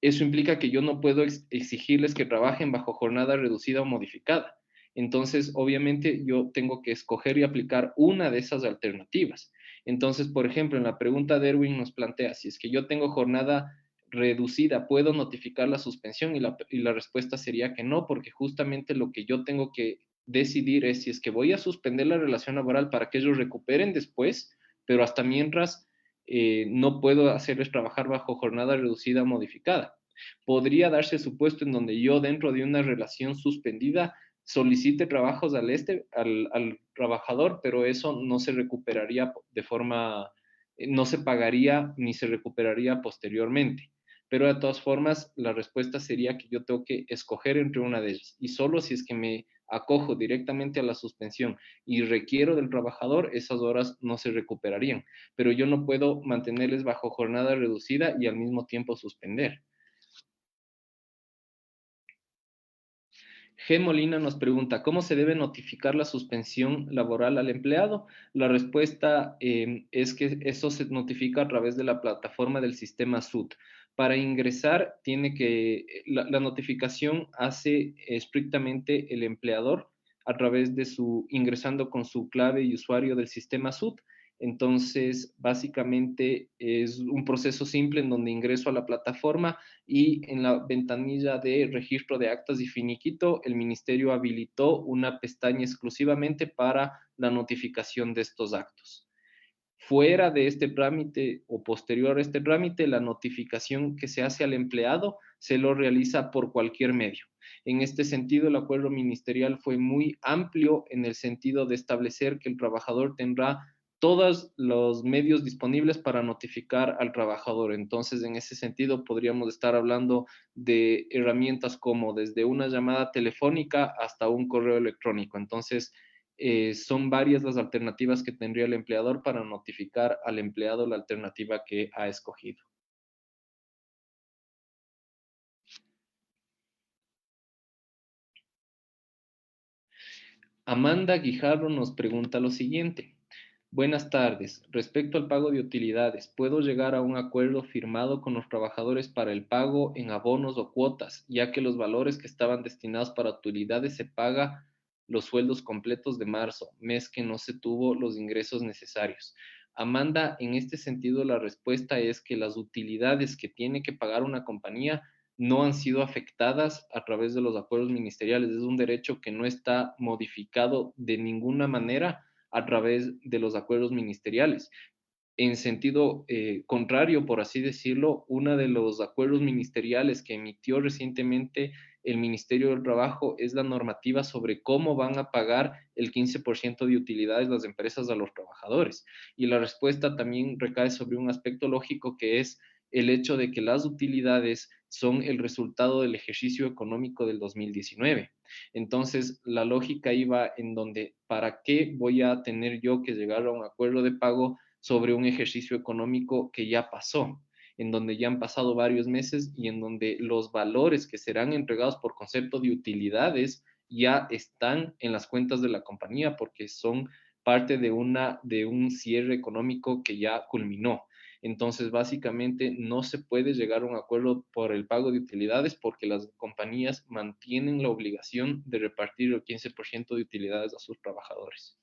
eso implica que yo no puedo exigirles que trabajen bajo jornada reducida o modificada. Entonces, obviamente, yo tengo que escoger y aplicar una de esas alternativas. Entonces, por ejemplo, en la pregunta de Erwin nos plantea, si es que yo tengo jornada reducida, ¿puedo notificar la suspensión? Y la respuesta sería que no, porque justamente lo que yo tengo que decidir es si es que voy a suspender la relación laboral para que ellos recuperen después, pero hasta mientras no puedo hacerles trabajar bajo jornada reducida o modificada. Podría darse el supuesto en donde yo dentro de una relación suspendida solicite trabajos al trabajador, pero eso no se recuperaría de forma, no se pagaría ni se recuperaría posteriormente. Pero de todas formas, la respuesta sería que yo tengo que escoger entre una de ellas. Y solo si es que me acojo directamente a la suspensión y requiero del trabajador, esas horas no se recuperarían. Pero yo no puedo mantenerles bajo jornada reducida y al mismo tiempo suspender. G. Molina nos pregunta, ¿cómo se debe notificar la suspensión laboral al empleado? La respuesta es que eso se notifica a través de la plataforma del sistema SUT. Para ingresar, la notificación hace estrictamente el empleador a través de ingresando con su clave y usuario del sistema SUT. Entonces, básicamente es un proceso simple en donde ingreso a la plataforma y en la ventanilla de registro de actas y finiquito, el ministerio habilitó una pestaña exclusivamente para la notificación de estos actos. Fuera de este trámite o posterior a este trámite, la notificación que se hace al empleado se lo realiza por cualquier medio. En este sentido, el acuerdo ministerial fue muy amplio en el sentido de establecer que el trabajador tendrá todos los medios disponibles para notificar al trabajador. Entonces, en ese sentido, podríamos estar hablando de herramientas como desde una llamada telefónica hasta un correo electrónico. Entonces, son varias las alternativas que tendría el empleador para notificar al empleado la alternativa que ha escogido. Amanda Guijarro nos pregunta lo siguiente. Buenas tardes. Respecto al pago de utilidades, ¿puedo llegar a un acuerdo firmado con los trabajadores para el pago en abonos o cuotas, ya que los valores que estaban destinados para utilidades se paga los sueldos completos de marzo, mes que no se tuvo los ingresos necesarios? Amanda, en este sentido, la respuesta es que las utilidades que tiene que pagar una compañía no han sido afectadas a través de los acuerdos ministeriales. Es un derecho que no está modificado de ninguna manera a través de los acuerdos ministeriales. En sentido contrario, por así decirlo, uno de los acuerdos ministeriales que emitió recientemente el Ministerio del Trabajo es la normativa sobre cómo van a pagar el 15% de utilidades las empresas a los trabajadores. Y la respuesta también recae sobre un aspecto lógico que es el hecho de que las utilidades son el resultado del ejercicio económico del 2019. Entonces, la lógica iba en donde, ¿para qué voy a tener yo que llegar a un acuerdo de pago sobre un ejercicio económico que ya pasó, en donde ya han pasado varios meses y en donde los valores que serán entregados por concepto de utilidades ya están en las cuentas de la compañía porque son parte de un cierre económico que ya culminó? Entonces, básicamente, no se puede llegar a un acuerdo por el pago de utilidades porque las compañías mantienen la obligación de repartir el 15% de utilidades a sus trabajadores.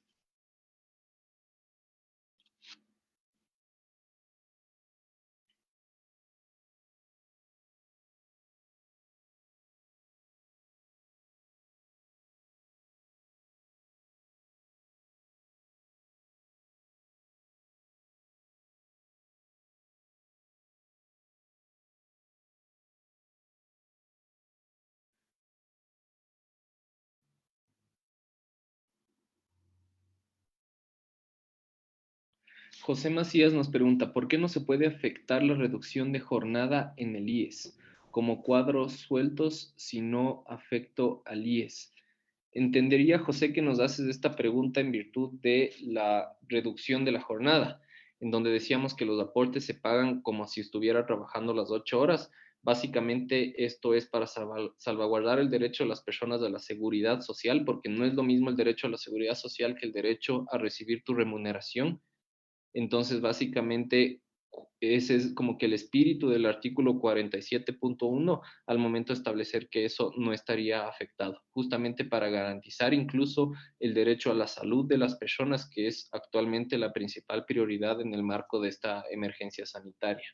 José Macías nos pregunta, ¿por qué no se puede afectar la reducción de jornada en el IES como cuadros sueltos si no afecto al IES? Entendería, José, que nos haces esta pregunta en virtud de la reducción de la jornada, en donde decíamos que los aportes se pagan como si estuviera trabajando las 8 horas. Básicamente esto es para salvaguardar el derecho de las personas a la seguridad social, porque no es lo mismo el derecho a la seguridad social que el derecho a recibir tu remuneración. Entonces, básicamente, ese es como que el espíritu del artículo 47.1 al momento de establecer que eso no estaría afectado, justamente para garantizar incluso el derecho a la salud de las personas, que es actualmente la principal prioridad en el marco de esta emergencia sanitaria.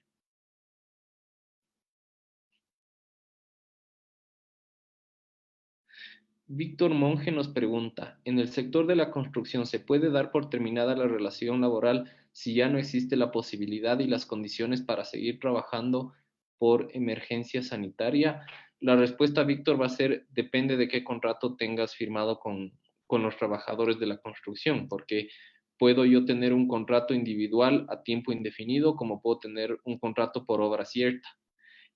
Víctor Monge nos pregunta, ¿en el sector de la construcción se puede dar por terminada la relación laboral si ya no existe la posibilidad y las condiciones para seguir trabajando por emergencia sanitaria? La respuesta, Víctor, va a ser, depende de qué contrato tengas firmado con los trabajadores de la construcción, porque puedo yo tener un contrato individual a tiempo indefinido, como puedo tener un contrato por obra cierta,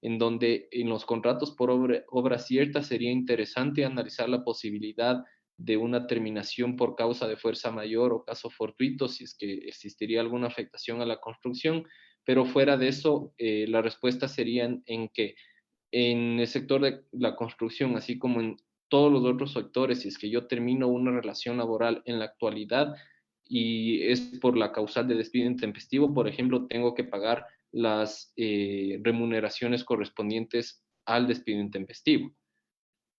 en donde en los contratos por obra cierta sería interesante analizar la posibilidad de una terminación por causa de fuerza mayor o caso fortuito, si es que existiría alguna afectación a la construcción, pero fuera de eso, la respuesta sería en que en el sector de la construcción, así como en todos los otros sectores, si es que yo termino una relación laboral en la actualidad y es por la causal de despido intempestivo, por ejemplo, tengo que pagar las remuneraciones correspondientes al despido intempestivo.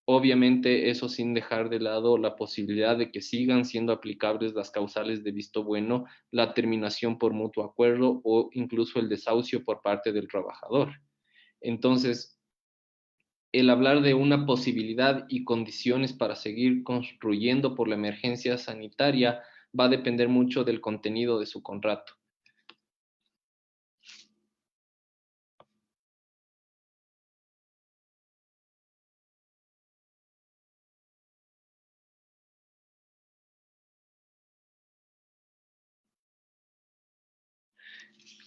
Obviamente, eso sin dejar de lado la posibilidad de que sigan siendo aplicables las causales de visto bueno, la terminación por mutuo acuerdo o incluso el desahucio por parte del trabajador. Entonces, el hablar de una posibilidad y condiciones para seguir construyendo por la emergencia sanitaria va a depender mucho del contenido de su contrato.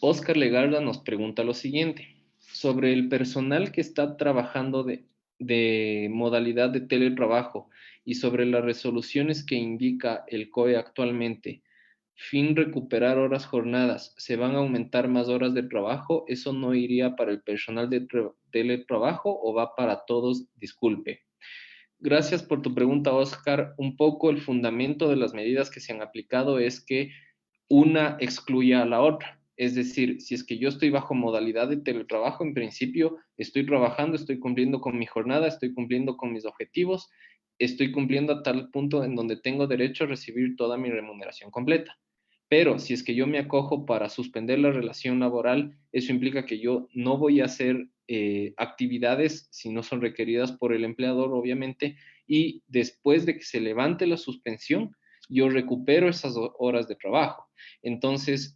Oscar Legarda nos pregunta lo siguiente, sobre el personal que está trabajando de modalidad de teletrabajo y sobre las resoluciones que indica el COE actualmente, fin recuperar horas jornadas, ¿se van a aumentar más horas de trabajo? ¿Eso no iría para el personal de teletrabajo o va para todos? Disculpe. Gracias por tu pregunta, Oscar. Un poco el fundamento de las medidas que se han aplicado es que una excluya a la otra. Es decir, si es que yo estoy bajo modalidad de teletrabajo, en principio estoy trabajando, estoy cumpliendo con mi jornada, estoy cumpliendo con mis objetivos, estoy cumpliendo a tal punto en donde tengo derecho a recibir toda mi remuneración completa. Pero si es que yo me acojo para suspender la relación laboral, eso implica que yo no voy a hacer actividades si no son requeridas por el empleador, obviamente, y después de que se levante la suspensión, yo recupero esas horas de trabajo. Entonces,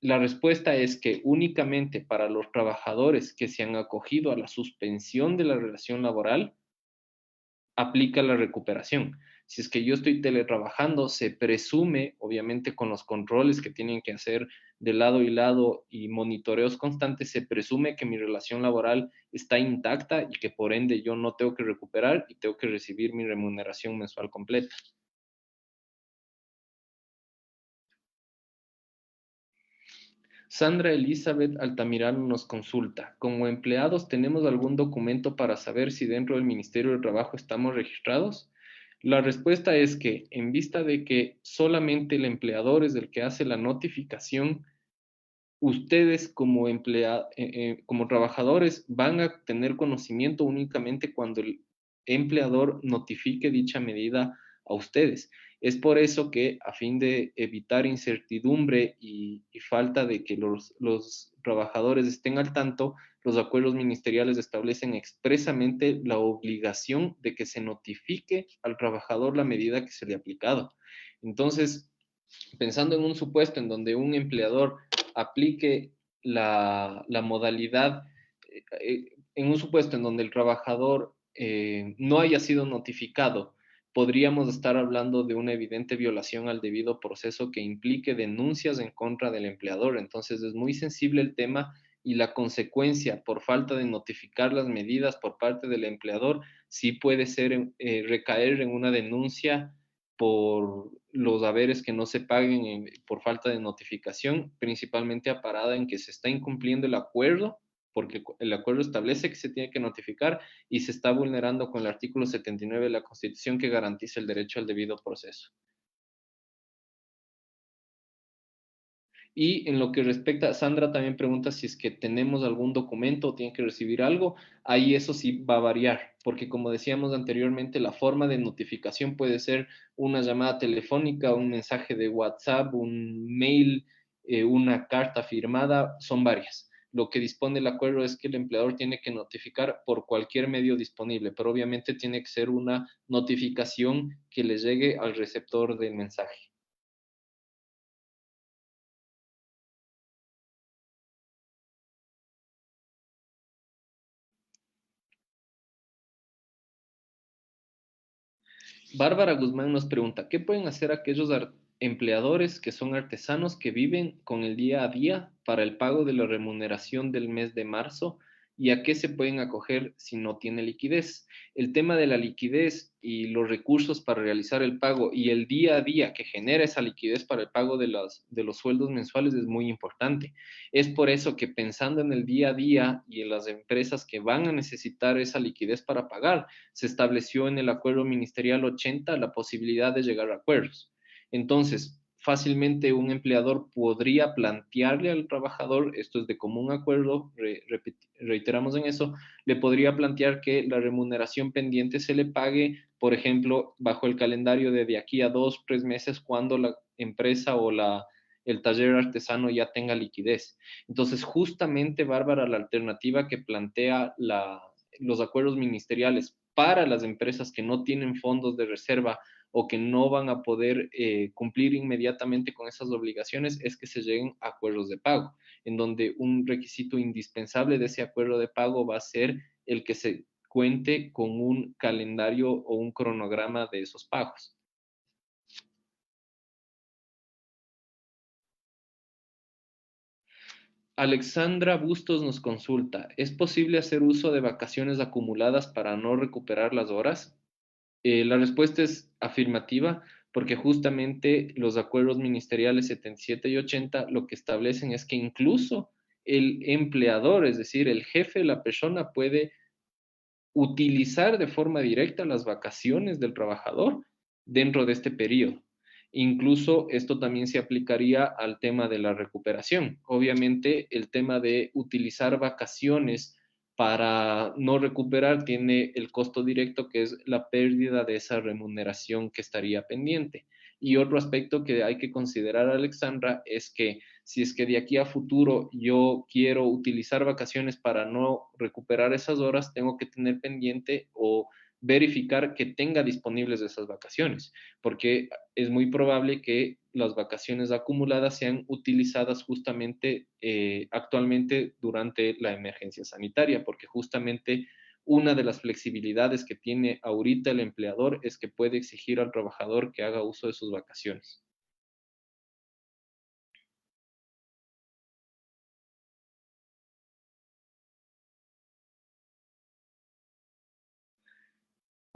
la respuesta es que únicamente para los trabajadores que se han acogido a la suspensión de la relación laboral, aplica la recuperación. Si es que yo estoy teletrabajando, se presume, obviamente con los controles que tienen que hacer de lado y lado y monitoreos constantes, se presume que mi relación laboral está intacta y que por ende yo no tengo que recuperar y tengo que recibir mi remuneración mensual completa. Sandra Elizabeth Altamirano nos consulta, ¿como empleados tenemos algún documento para saber si dentro del Ministerio de Trabajo estamos registrados? La respuesta es que, en vista de que solamente el empleador es el que hace la notificación, ustedes como trabajadores van a tener conocimiento únicamente cuando el empleador notifique dicha medida a ustedes. Es por eso que, a fin de evitar incertidumbre y falta de que los trabajadores estén al tanto, los acuerdos ministeriales establecen expresamente la obligación de que se notifique al trabajador la medida que se le ha aplicado. Entonces, pensando en un supuesto en donde un empleador aplique la modalidad, en un supuesto en donde el trabajador no haya sido notificado, podríamos estar hablando de una evidente violación al debido proceso que implique denuncias en contra del empleador. Entonces es muy sensible el tema y la consecuencia por falta de notificar las medidas por parte del empleador sí puede ser recaer en una denuncia por los haberes que no se paguen por falta de notificación, principalmente aparada en que se está incumpliendo el acuerdo, porque el acuerdo establece que se tiene que notificar y se está vulnerando con el artículo 79 de la Constitución que garantiza el derecho al debido proceso. Y en lo que respecta, Sandra también pregunta si es que tenemos algún documento o tienen que recibir algo. Ahí eso sí va a variar, porque como decíamos anteriormente, la forma de notificación puede ser una llamada telefónica, un mensaje de WhatsApp, un mail, una carta firmada, son varias. Lo que dispone el acuerdo es que el empleador tiene que notificar por cualquier medio disponible, pero obviamente tiene que ser una notificación que le llegue al receptor del mensaje. Bárbara Guzmán nos pregunta, ¿qué pueden hacer aquellos empleadores que son artesanos que viven con el día a día para el pago de la remuneración del mes de marzo y a qué se pueden acoger si no tiene liquidez? El tema de la liquidez y los recursos para realizar el pago y el día a día que genera esa liquidez para el pago de los sueldos mensuales es muy importante. Es por eso que pensando en el día a día y en las empresas que van a necesitar esa liquidez para pagar, se estableció en el acuerdo ministerial 80 la posibilidad de llegar a acuerdos. Entonces, fácilmente un empleador podría plantearle al trabajador, esto es de común acuerdo, reiteramos en eso, le podría plantear que la remuneración pendiente se le pague, por ejemplo, bajo el calendario de aquí a 2, 3 meses cuando la empresa o el taller artesano ya tenga liquidez. Entonces, justamente, Bárbara, la alternativa que plantea los acuerdos ministeriales para las empresas que no tienen fondos de reserva o que no van a poder cumplir inmediatamente con esas obligaciones es que se lleguen a acuerdos de pago, en donde un requisito indispensable de ese acuerdo de pago va a ser el que se cuente con un calendario o un cronograma de esos pagos. Alexandra Bustos nos consulta, ¿es posible hacer uso de vacaciones acumuladas para no recuperar las horas? La respuesta es afirmativa porque justamente los acuerdos ministeriales 77 y 80 lo que establecen es que incluso el empleador, es decir, el jefe de la persona puede utilizar de forma directa las vacaciones del trabajador dentro de este periodo. Incluso esto también se aplicaría al tema de la recuperación. Obviamente, el tema de utilizar vacaciones para no recuperar tiene el costo directo que es la pérdida de esa remuneración que estaría pendiente. Y otro aspecto que hay que considerar, Alexandra, es que si es que de aquí a futuro yo quiero utilizar vacaciones para no recuperar esas horas, tengo que tener pendiente o verificar que tenga disponibles esas vacaciones, porque es muy probable que las vacaciones acumuladas sean utilizadas justamente actualmente durante la emergencia sanitaria, porque justamente una de las flexibilidades que tiene ahorita el empleador es que puede exigir al trabajador que haga uso de sus vacaciones.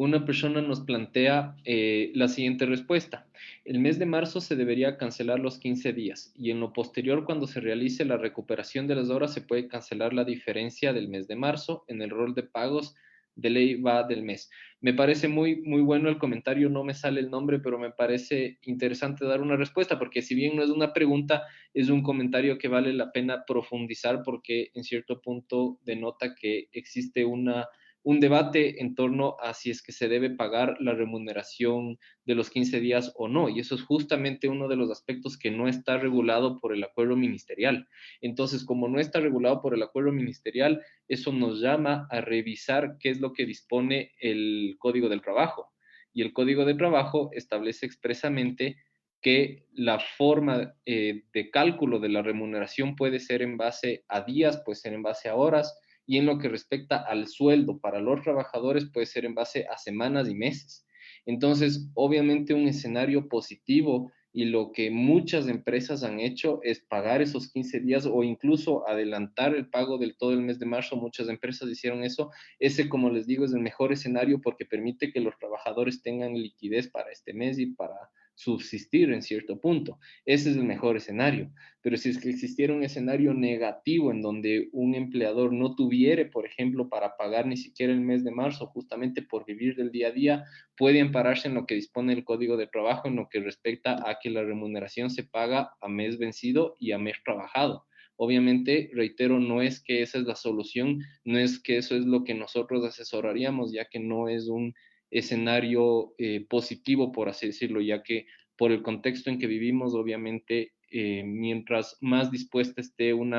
Una persona nos plantea la siguiente respuesta. El mes de marzo se debería cancelar los 15 días y en lo posterior, cuando se realice la recuperación de las horas, se puede cancelar la diferencia del mes de marzo. En el rol de pagos de ley va del mes. Me parece muy, muy bueno el comentario, no me sale el nombre, pero me parece interesante dar una respuesta porque si bien no es una pregunta, es un comentario que vale la pena profundizar porque en cierto punto denota que existe un debate en torno a si es que se debe pagar la remuneración de los 15 días o no. Y eso es justamente uno de los aspectos que no está regulado por el acuerdo ministerial. Entonces, como no está regulado por el acuerdo ministerial, eso nos llama a revisar qué es lo que dispone el Código del Trabajo. Y el Código de Trabajo establece expresamente que la forma de cálculo de la remuneración puede ser en base a días, puede ser en base a horas, y en lo que respecta al sueldo para los trabajadores puede ser en base a semanas y meses. Entonces, obviamente un escenario positivo y lo que muchas empresas han hecho es pagar esos 15 días o incluso adelantar el pago del todo el mes de marzo. Muchas empresas hicieron eso. Ese, como les digo, es el mejor escenario porque permite que los trabajadores tengan liquidez para este mes y para subsistir en cierto punto. Ese es el mejor escenario. Pero si es que existiera un escenario negativo en donde un empleador no tuviera, por ejemplo, para pagar ni siquiera el mes de marzo, justamente por vivir del día a día, puede ampararse en lo que dispone el Código de Trabajo en lo que respecta a que la remuneración se paga a mes vencido y a mes trabajado. Obviamente, reitero, no es que esa es la solución, no es que eso es lo que nosotros asesoraríamos, ya que no es un escenario positivo, por así decirlo, ya que por el contexto en que vivimos, obviamente, mientras más dispuesta esté un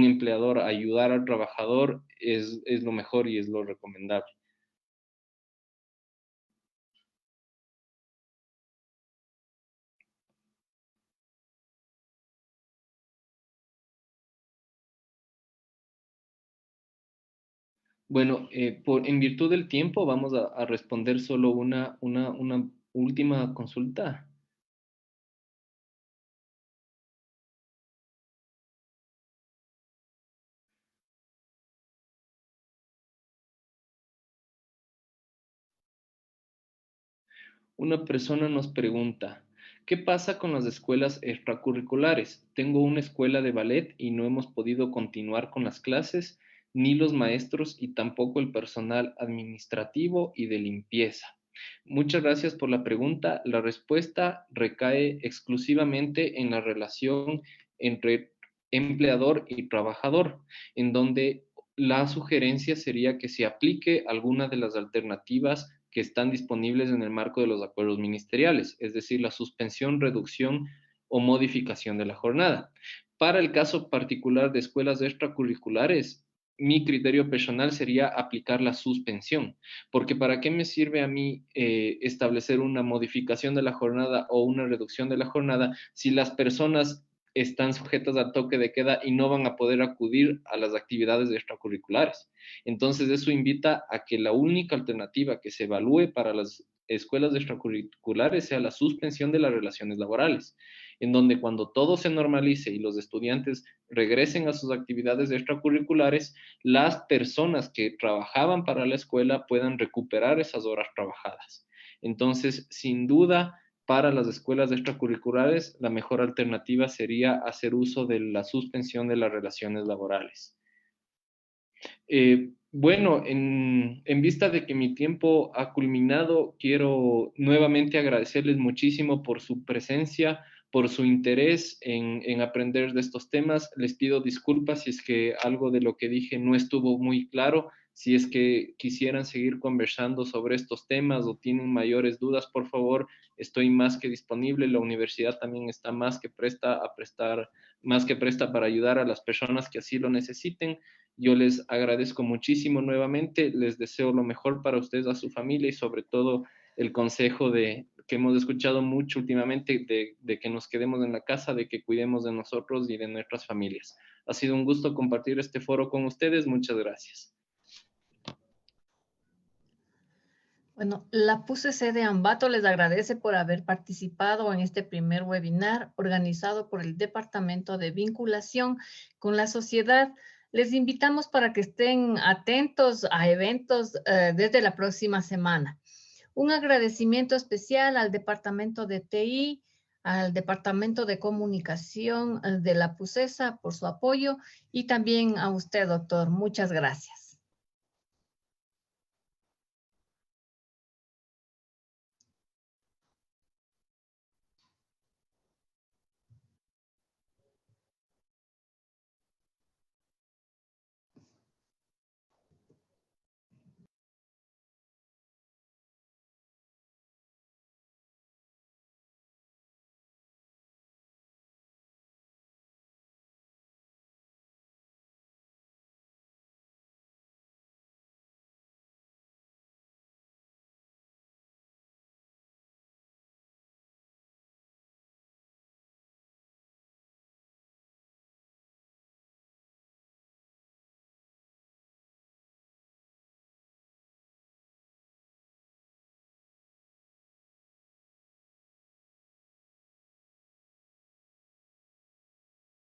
empleador a ayudar al trabajador, es lo mejor y es lo recomendable. Bueno, en virtud del tiempo vamos a responder solo una última consulta. Una persona nos pregunta, ¿qué pasa con las escuelas extracurriculares? Tengo una escuela de ballet y no hemos podido continuar con las clases, ni los maestros y tampoco el personal administrativo y de limpieza. Muchas gracias por la pregunta. La respuesta recae exclusivamente en la relación entre empleador y trabajador, en donde la sugerencia sería que se aplique alguna de las alternativas que están disponibles en el marco de los acuerdos ministeriales, es decir, la suspensión, reducción o modificación de la jornada. Para el caso particular de escuelas extracurriculares, mi criterio personal sería aplicar la suspensión, porque ¿para qué me sirve a mí establecer una modificación de la jornada o una reducción de la jornada si las personas están sujetas al toque de queda y no van a poder acudir a las actividades extracurriculares? Entonces, eso invita a que la única alternativa que se evalúe para las escuelas extracurriculares sea la suspensión de las relaciones laborales, en donde cuando todo se normalice y los estudiantes regresen a sus actividades extracurriculares, las personas que trabajaban para la escuela puedan recuperar esas horas trabajadas. Entonces, sin duda, para las escuelas extracurriculares, la mejor alternativa sería hacer uso de la suspensión de las relaciones laborales. Bueno, en vista de que mi tiempo ha culminado, quiero nuevamente agradecerles muchísimo por su presencia, por su interés en aprender de estos temas. Les pido disculpas si es que algo de lo que dije no estuvo muy claro. Si es que quisieran seguir conversando sobre estos temas o tienen mayores dudas, por favor, estoy más que disponible. La universidad también está más que presta para ayudar a las personas que así lo necesiten. Yo les agradezco muchísimo nuevamente, les deseo lo mejor para ustedes, a su familia y sobre todo el consejo que hemos escuchado mucho últimamente de que nos quedemos en la casa, de que cuidemos de nosotros y de nuestras familias. Ha sido un gusto compartir este foro con ustedes. Muchas gracias. Bueno, la PUCC de Ambato les agradece por haber participado en este primer webinar organizado por el Departamento de Vinculación con la Sociedad. Les invitamos para que estén atentos a eventos desde la próxima semana. Un agradecimiento especial al Departamento de TI, al Departamento de Comunicación de la PUCESA por su apoyo y también a usted, doctor. Muchas gracias.